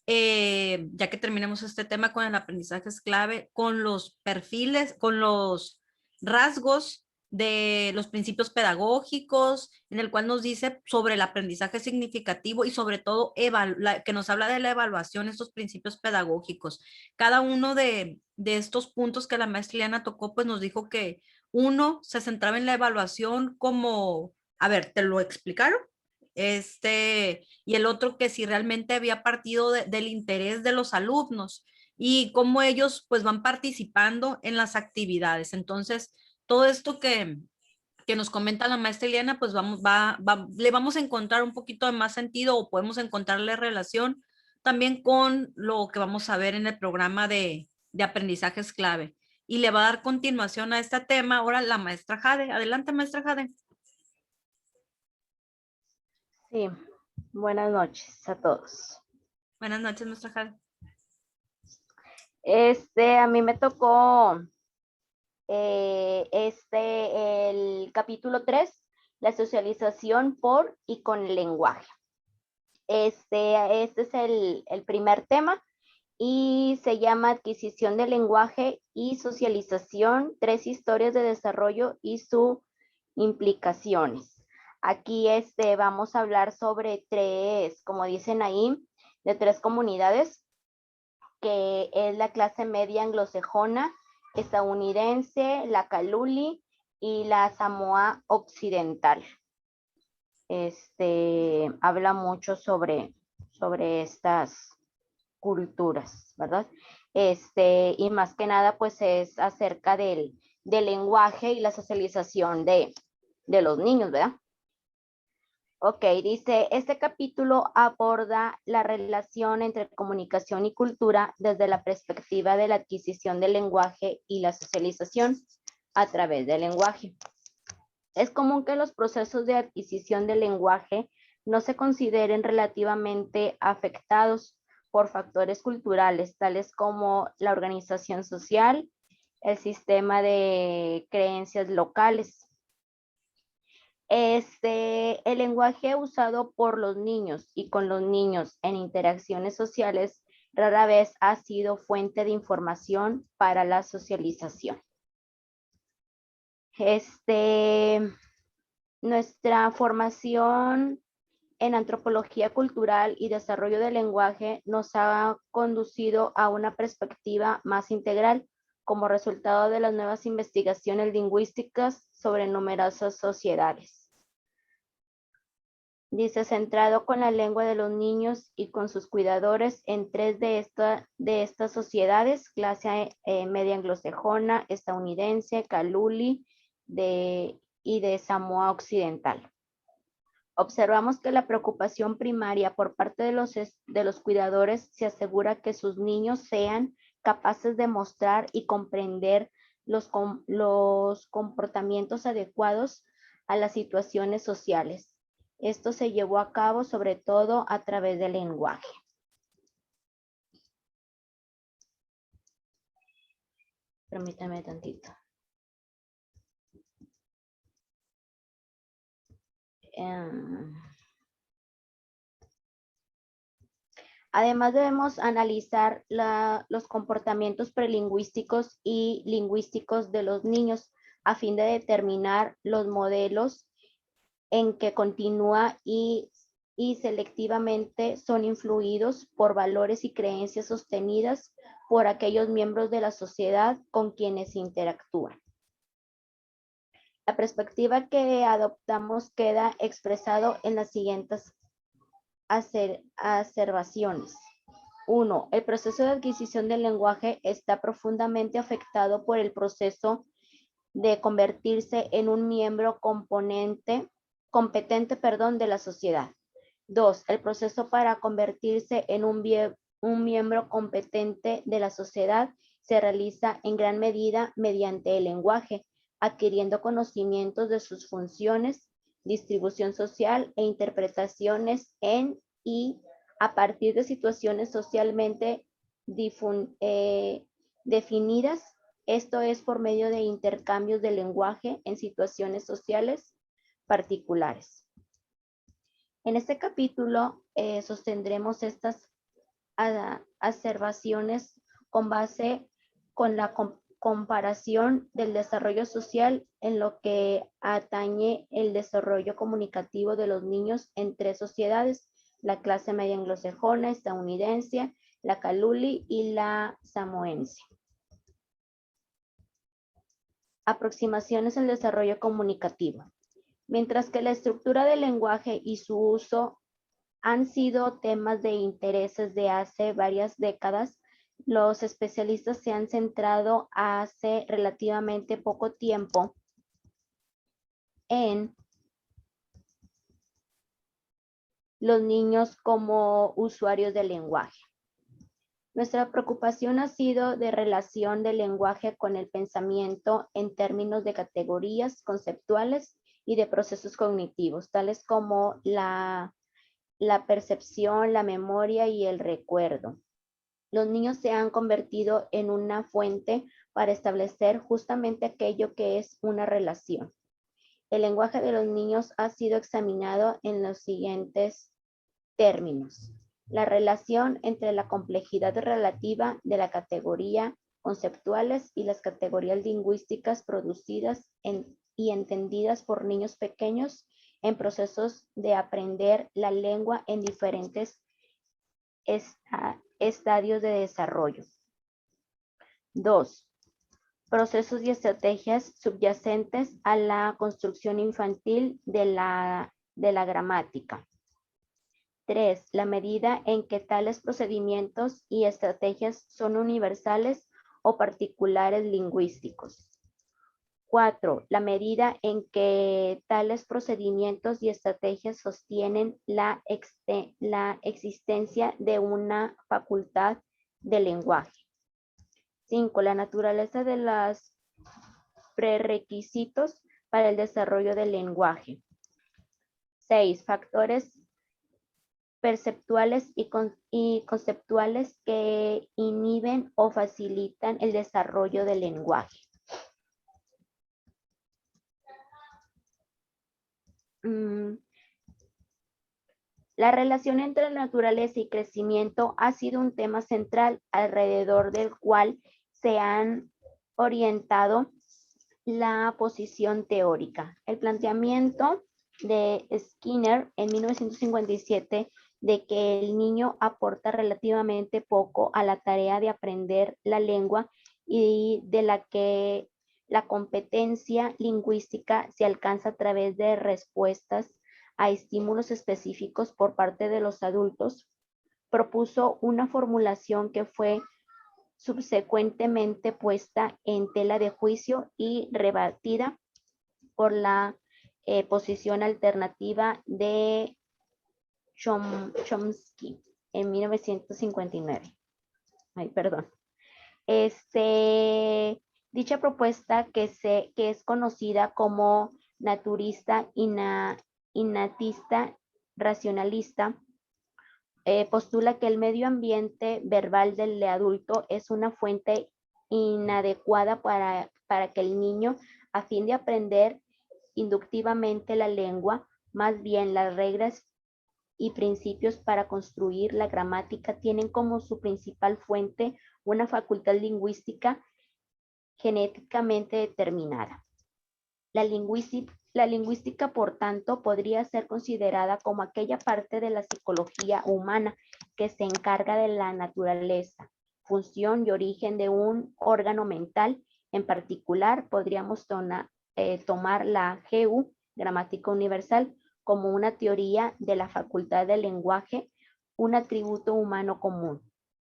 ya que terminemos este tema con el aprendizaje es clave, con los perfiles, con los rasgos de los principios pedagógicos, en el cual nos dice sobre el aprendizaje significativo y sobre todo que nos habla de la evaluación, estos principios pedagógicos. Cada uno de estos puntos que la maestra Ileana tocó, pues nos dijo que uno se centraba en la evaluación como, a ver, ¿te lo explicaron? Y el otro que si realmente había partido del interés de los alumnos y cómo ellos pues van participando en las actividades. Entonces, todo esto que nos comenta la maestra Eliana, pues le vamos a encontrar un poquito de más sentido o podemos encontrarle relación también con lo que vamos a ver en el programa de aprendizajes clave. Y le va a dar continuación a este tema ahora la maestra Jade. Adelante, maestra Jade. Sí, buenas noches a todos. Buenas noches, maestra Jade. A mí me tocó el capítulo 3, la socialización por y con el lenguaje. Este es el primer tema y se llama adquisición del lenguaje y socialización, 3 historias de desarrollo y sus implicaciones. Aquí vamos a hablar sobre 3, como dicen ahí, de 3 comunidades, que es la clase media anglosajona, estadounidense, la Kaluli y la Samoa Occidental. Habla mucho sobre estas culturas, ¿verdad? Y más que nada, pues es acerca del lenguaje y la socialización de los niños, ¿verdad? Ok, dice, este capítulo aborda la relación entre comunicación y cultura desde la perspectiva de la adquisición del lenguaje y la socialización a través del lenguaje. Es común que los procesos de adquisición del lenguaje no se consideren relativamente afectados por factores culturales, tales como la organización social, el sistema de creencias locales. El lenguaje usado por los niños y con los niños en interacciones sociales rara vez ha sido fuente de información para la socialización. Nuestra formación en antropología cultural y desarrollo del lenguaje nos ha conducido a una perspectiva más integral como resultado de las nuevas investigaciones lingüísticas sobre numerosas sociedades. Dice, centrado con la lengua de los niños y con sus cuidadores en 3 de estas sociedades, clase media anglosajona, estadounidense, Kaluli y de Samoa Occidental. Observamos que la preocupación primaria por parte de los cuidadores se asegura que sus niños sean capaces de mostrar y comprender los comportamientos adecuados a las situaciones sociales. Esto se llevó a cabo sobre todo a través del lenguaje. Permítame tantito. Además debemos analizar los comportamientos prelingüísticos y lingüísticos de los niños a fin de determinar los modelos en que continúa y selectivamente son influidos por valores y creencias sostenidas por aquellos miembros de la sociedad con quienes interactúan. La perspectiva que adoptamos queda expresado en las siguientes observaciones. 1. El proceso de adquisición del lenguaje está profundamente afectado por el proceso de convertirse en un miembro competente de la sociedad. 2. El proceso para convertirse en un miembro competente de la sociedad se realiza en gran medida mediante el lenguaje, adquiriendo conocimientos de sus funciones, distribución social e interpretaciones en y a partir de situaciones socialmente definidas. Esto es por medio de intercambios de lenguaje en situaciones sociales particulares. En este capítulo sostendremos estas observaciones con base con la comparación del desarrollo social en lo que atañe el desarrollo comunicativo de los niños en 3 sociedades, la clase media anglosajona, estadounidense, la Kaluli y la samoense. Aproximaciones al desarrollo comunicativo. Mientras que la estructura del lenguaje y su uso han sido temas de interés de hace varias décadas, los especialistas se han centrado hace relativamente poco tiempo en los niños como usuarios del lenguaje. Nuestra preocupación ha sido de relación del lenguaje con el pensamiento en términos de categorías conceptuales y de procesos cognitivos, tales como la percepción, la memoria y el recuerdo. Los niños se han convertido en una fuente para establecer justamente aquello que es una relación. El lenguaje de los niños ha sido examinado en los siguientes términos. La relación entre la complejidad relativa de la categoría conceptuales y las categorías lingüísticas producidas y entendidas por niños pequeños en procesos de aprender la lengua en diferentes estadios de desarrollo. 2. Procesos y estrategias subyacentes a la construcción infantil de la gramática. 3. La medida en que tales procedimientos y estrategias son universales o particulares lingüísticos. 4. La medida en que tales procedimientos y estrategias sostienen la existencia de una facultad de lenguaje. 5. La naturaleza de los prerequisitos para el desarrollo del lenguaje. 6. Factores perceptuales y conceptuales que inhiben o facilitan el desarrollo del lenguaje. La relación entre naturaleza y crecimiento ha sido un tema central alrededor del cual se han orientado la posición teórica. El planteamiento de Skinner en 1957 de que el niño aporta relativamente poco a la tarea de aprender la lengua y de la que la competencia lingüística se alcanza a través de respuestas a estímulos específicos por parte de los adultos, propuso una formulación que fue subsecuentemente puesta en tela de juicio y rebatida por la posición alternativa de Chomsky en 1959. Ay, perdón. Dicha propuesta que es conocida como naturista innatista racionalista postula que el medio ambiente verbal del adulto es una fuente inadecuada para que el niño, a fin de aprender inductivamente la lengua, más bien las reglas y principios para construir la gramática tienen como su principal fuente una facultad lingüística genéticamente determinada. La lingüística, por tanto, podría ser considerada como aquella parte de la psicología humana que se encarga de la naturaleza, función y origen de un órgano mental. En particular, podríamos tomar la GU, gramática universal, como una teoría de la facultad del lenguaje, un atributo humano común,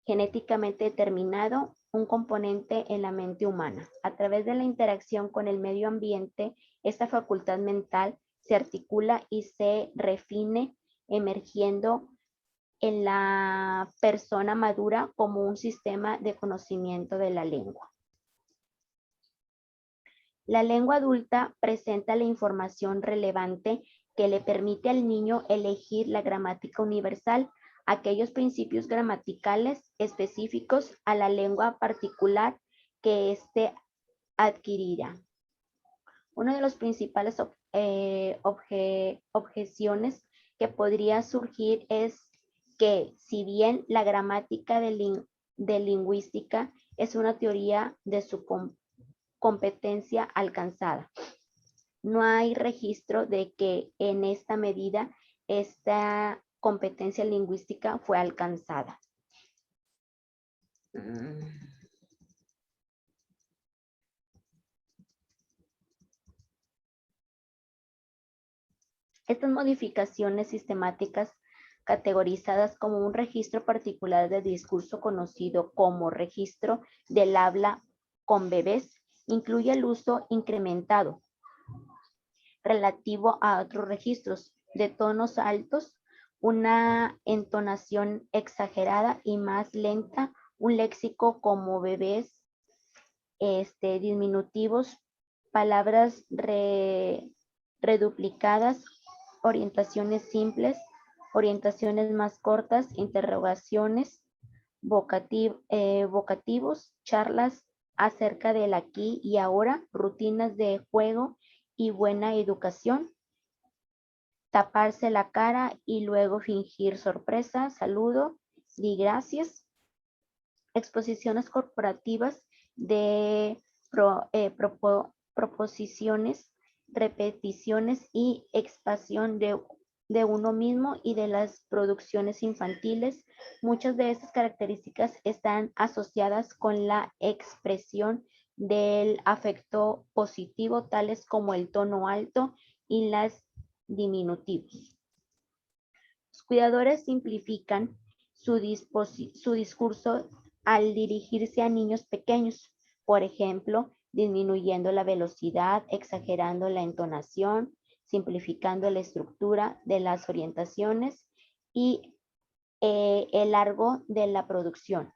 genéticamente determinado, un componente en la mente humana. A través de la interacción con el medio ambiente, esta facultad mental se articula y se refine, emergiendo en la persona madura como un sistema de conocimiento de la lengua. La lengua adulta presenta la información relevante que le permite al niño elegir la gramática universal, aquellos principios gramaticales específicos a la lengua particular que éste adquirirá. Una de las principales objeciones que podría surgir es que, si bien la gramática de lingüística es una teoría de su competencia alcanzada, no hay registro de que en esta medida esta competencia lingüística fue alcanzada. Estas modificaciones sistemáticas, categorizadas como un registro particular de discurso conocido como registro del habla con bebés, incluye el uso incrementado relativo a otros registros de tonos altos, una entonación exagerada y más lenta, un léxico como bebés, diminutivos, palabras reduplicadas, orientaciones simples, orientaciones más cortas, interrogaciones, vocativos, charlas acerca del aquí y ahora, rutinas de juego y buena educación, taparse la cara y luego fingir sorpresa, saludo, di gracias, exposiciones corporativas de proposiciones, repeticiones y expansión de uno mismo y de las producciones infantiles. Muchas de estas características están asociadas con la expresión del afecto positivo, tales como el tono alto y las diminutivos. Los cuidadores simplifican su discurso al dirigirse a niños pequeños. Por ejemplo, disminuyendo la velocidad, exagerando la entonación, simplificando la estructura de las orientaciones y el largo de la producción.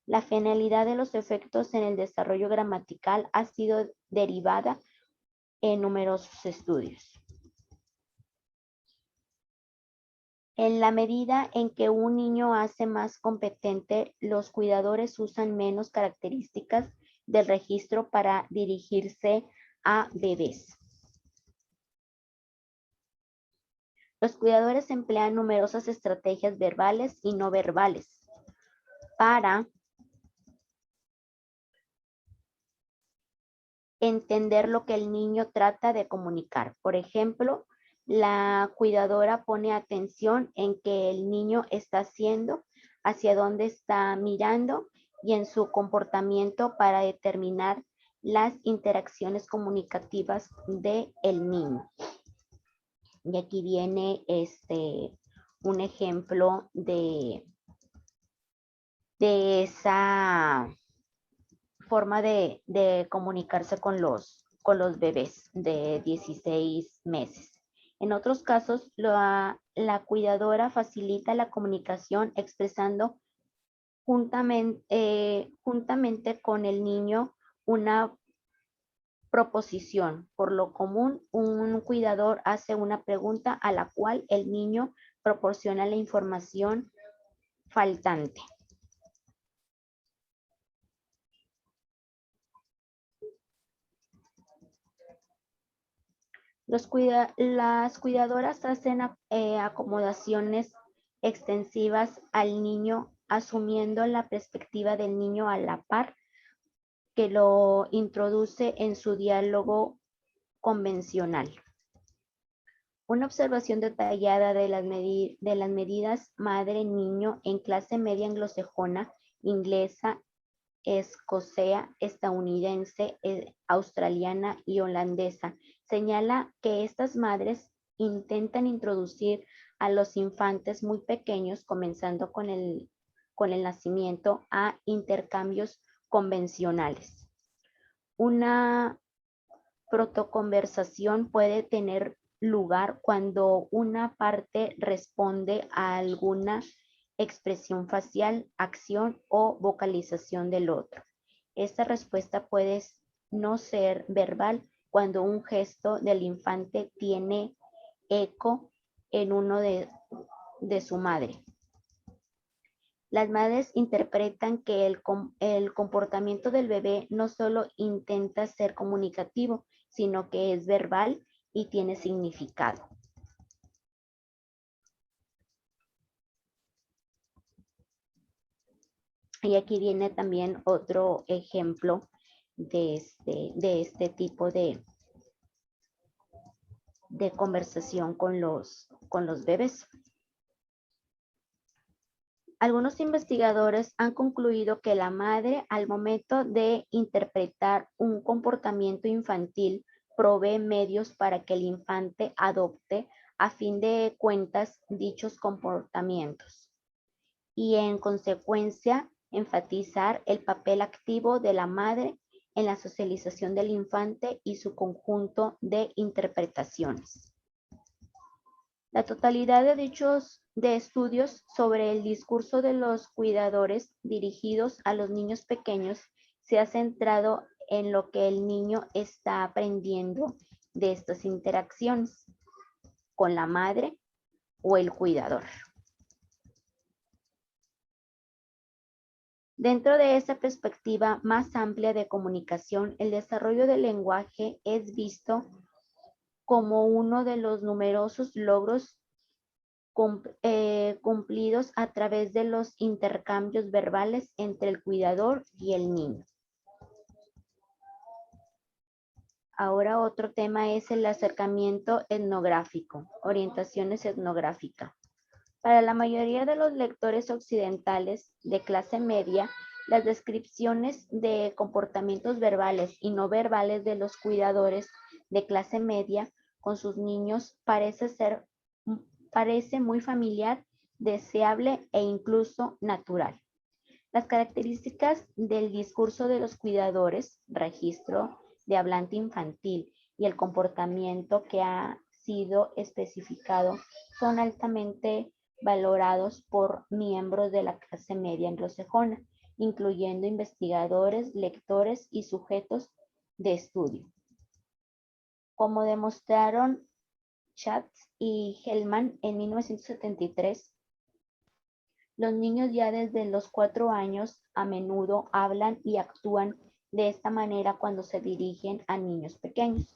La finalidad de los efectos en el desarrollo gramatical ha sido derivada en numerosos estudios. En la medida en que un niño hace más competente, los cuidadores usan menos características del registro para dirigirse a bebés. Los cuidadores emplean numerosas estrategias verbales y no verbales para entender lo que el niño trata de comunicar. Por ejemplo, la cuidadora pone atención en qué el niño está haciendo, hacia dónde está mirando y en su comportamiento para determinar las interacciones comunicativas del niño. Y aquí viene un ejemplo de esa forma de comunicarse con los bebés de 16 meses. En otros casos, la cuidadora facilita la comunicación expresando juntamente con el niño una proposición. Por lo común, un cuidador hace una pregunta a la cual el niño proporciona la información faltante. Las cuidadoras hacen acomodaciones extensivas al niño, asumiendo la perspectiva del niño a la par que lo introduce en su diálogo convencional. Una observación detallada de las medidas madre-niño en clase media anglosajona, inglesa, escocesa, estadounidense, australiana y holandesa señala que estas madres intentan introducir a los infantes muy pequeños, comenzando con el nacimiento, a intercambios convencionales. Una protoconversación puede tener lugar cuando una parte responde a alguna expresión facial, acción o vocalización del otro. Esta respuesta puede no ser verbal cuando un gesto del infante tiene eco en uno de su madre. Las madres interpretan que el comportamiento del bebé no solo intenta ser comunicativo, sino que es verbal y tiene significado. Y aquí viene también otro ejemplo de este tipo de conversación con los bebés. Algunos investigadores han concluido que la madre, al momento de interpretar un comportamiento infantil, provee medios para que el infante adopte a fin de cuentas dichos comportamientos y en consecuencia enfatizar el papel activo de la madre en la socialización del infante y su conjunto de interpretaciones. La totalidad de dichos estudios sobre el discurso de los cuidadores dirigidos a los niños pequeños se ha centrado en lo que el niño está aprendiendo de estas interacciones con la madre o el cuidador. Dentro de esa perspectiva más amplia de comunicación, el desarrollo del lenguaje es visto como uno de los numerosos logros cumplidos a través de los intercambios verbales entre el cuidador y el niño. Ahora otro tema es el acercamiento etnográfico, orientaciones etnográficas. Para la mayoría de los lectores occidentales de clase media, las descripciones de comportamientos verbales y no verbales de los cuidadores de clase media con sus niños parece muy familiar, deseable e incluso natural. Las características del discurso de los cuidadores, registro de hablante infantil y el comportamiento que ha sido especificado son altamente valorados por miembros de la clase media anglosajona, incluyendo investigadores, lectores y sujetos de estudio. Como demostraron Schatz y Hellman en 1973, los niños ya desde los 4 años a menudo hablan y actúan de esta manera cuando se dirigen a niños pequeños.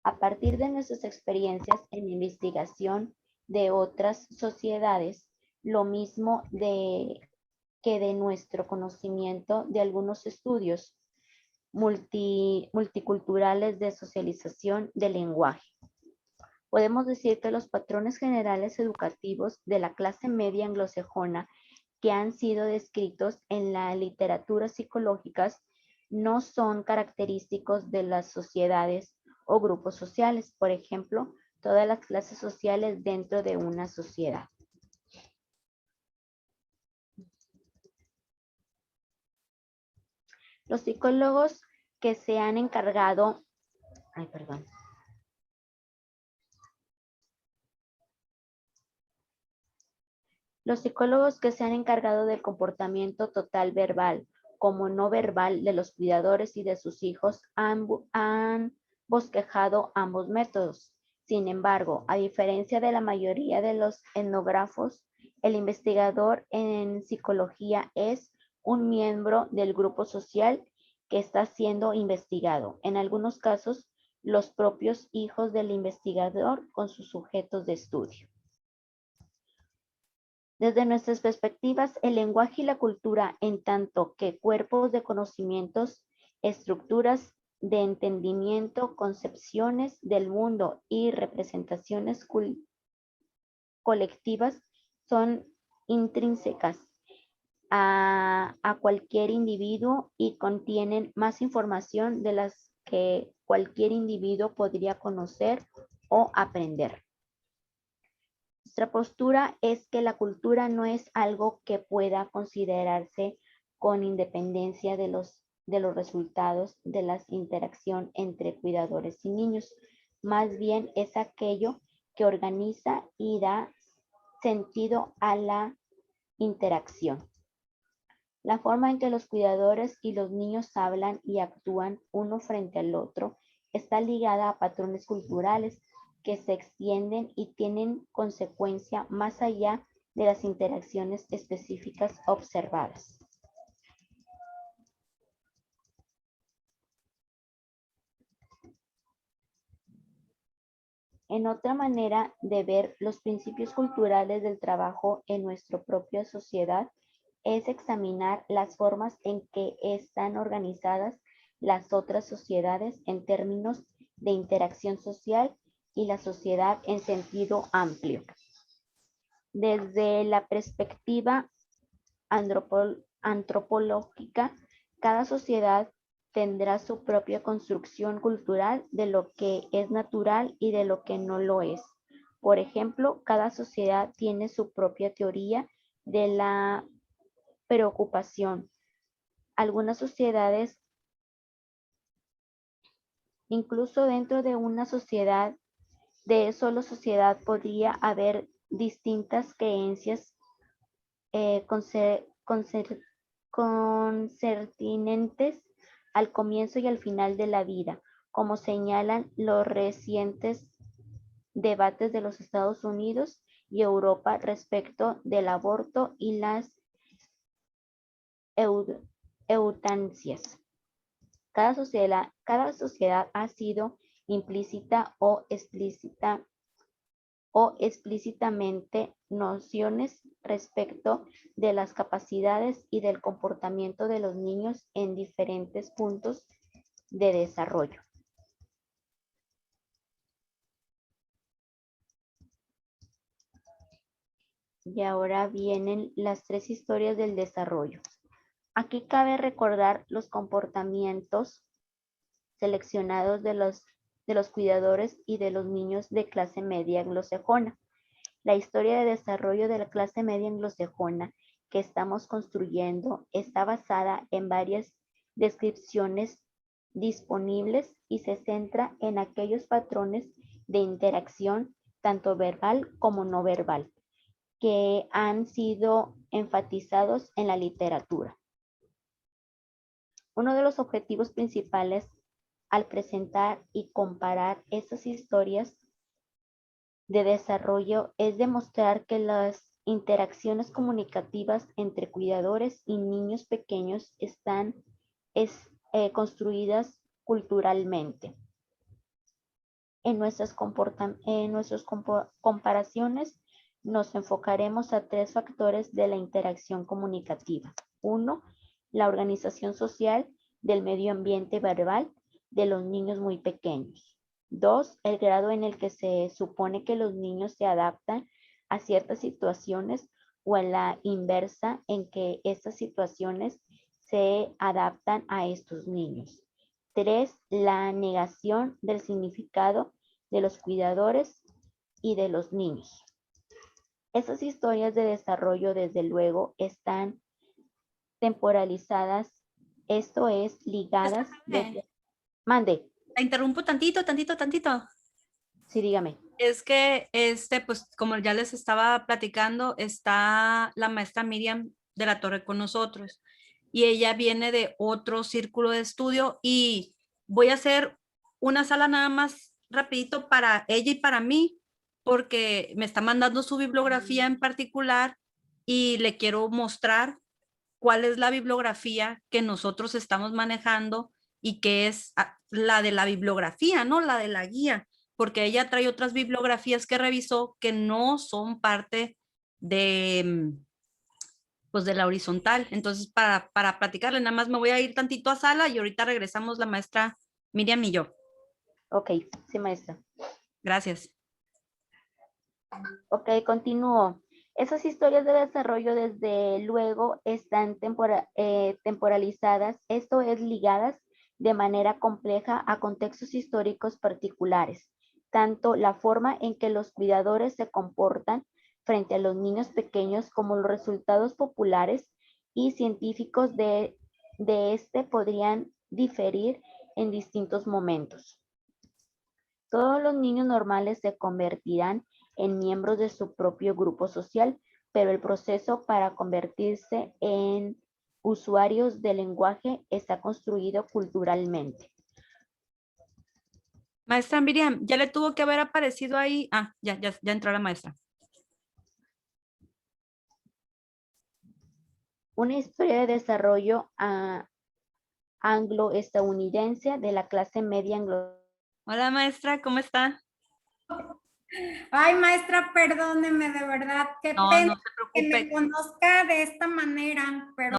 A partir de nuestras experiencias en investigación de otras sociedades, lo mismo que de nuestro conocimiento de algunos estudios multiculturales de socialización del lenguaje. Podemos decir que los patrones generales educativos de la clase media anglosajona que han sido descritos en la literatura psicológica no son característicos de las sociedades o grupos sociales, por ejemplo, todas las clases sociales dentro de una sociedad. Los psicólogos que se han encargado, Los psicólogos que se han encargado del comportamiento total verbal como no verbal de los cuidadores y de sus hijos han bosquejado ambos métodos. Sin embargo, a diferencia de la mayoría de los etnógrafos, el investigador en psicología es un miembro del grupo social que está siendo investigado. En algunos casos, los propios hijos del investigador con sus sujetos de estudio. Desde nuestras perspectivas, el lenguaje y la cultura, en tanto que cuerpos de conocimientos, estructuras de entendimiento, concepciones del mundo y representaciones colectivas, son intrínsecas a cualquier individuo y contienen más información de las que cualquier individuo podría conocer o aprender. Nuestra postura es que la cultura no es algo que pueda considerarse con independencia de los resultados de la interacción entre cuidadores y niños. Más bien es aquello que organiza y da sentido a la interacción. La forma en que los cuidadores y los niños hablan y actúan uno frente al otro está ligada a patrones culturales que se extienden y tienen consecuencia más allá de las interacciones específicas observadas. En otra manera de ver los principios culturales del trabajo en nuestra propia sociedad es examinar las formas en que están organizadas las otras sociedades en términos de interacción social y la sociedad en sentido amplio. Desde la perspectiva antropológica, cada sociedad tendrá su propia construcción cultural de lo que es natural y de lo que no lo es. Por ejemplo, cada sociedad tiene su propia teoría de la preocupación. Algunas sociedades, incluso dentro de una sociedad, de solo sociedad podría haber distintas creencias concernientes al comienzo y al final de la vida, como señalan los recientes debates de los Estados Unidos y Europa respecto del aborto y las eutanasias. Cada sociedad ha sido implícita o explícitamente nociones respecto de las capacidades y del comportamiento de los niños en diferentes puntos de desarrollo. Y ahora vienen las 3 historias del desarrollo. Aquí cabe recordar los comportamientos seleccionados de los cuidadores y de los niños de clase media anglosajona. La historia de desarrollo de la clase media anglosajona que estamos construyendo está basada en varias descripciones disponibles y se centra en aquellos patrones de interacción, tanto verbal como no verbal, que han sido enfatizados en la literatura. Uno de los objetivos principales al presentar y comparar estas historias de desarrollo es demostrar que las interacciones comunicativas entre cuidadores y niños pequeños están construidas culturalmente. En nuestras comparaciones nos enfocaremos a 3 factores de la interacción comunicativa. 1, la organización social del medio ambiente verbal de los niños muy pequeños. 2, el grado en el que se supone que los niños se adaptan a ciertas situaciones o a la inversa en que estas situaciones se adaptan a estos niños. 3, la negación del significado de los cuidadores y de los niños. Esas historias de desarrollo, desde luego, están temporalizadas, esto es, ligadas. Mande. La interrumpo tantito. Sí, dígame. Es que, pues, como ya les estaba platicando, está la maestra Miriam de la Torre con nosotros y ella viene de otro círculo de estudio y voy a hacer una sala nada más rapidito para ella y para mí porque me está mandando su bibliografía en particular y le quiero mostrar cuál es la bibliografía que nosotros estamos manejando y que es la de la bibliografía, ¿no? La de la guía, porque ella trae otras bibliografías que revisó que no son parte de, pues, de la horizontal. Entonces, para platicarle, nada más me voy a ir tantito a sala y ahorita regresamos la maestra Miriam y yo. Ok, sí, maestra. Gracias. Ok, continúo. Esas historias de desarrollo, desde luego, están temporalizadas, esto es, ligadas de manera compleja a contextos históricos particulares. Tanto la forma en que los cuidadores se comportan frente a los niños pequeños como los resultados populares y científicos de este podrían diferir en distintos momentos. Todos los niños normales se convertirán en miembros de su propio grupo social, pero el proceso para convertirse en usuarios del lenguaje está construido culturalmente. Maestra Miriam, ya le tuvo que haber aparecido ahí. Ah, ya entró la maestra. Una historia de desarrollo anglo-estadounidense de la clase media anglo. Hola, maestra, ¿cómo está? Ay, maestra, perdóneme, de verdad, qué No, pena no se que preocupe. me conozca de esta manera, pero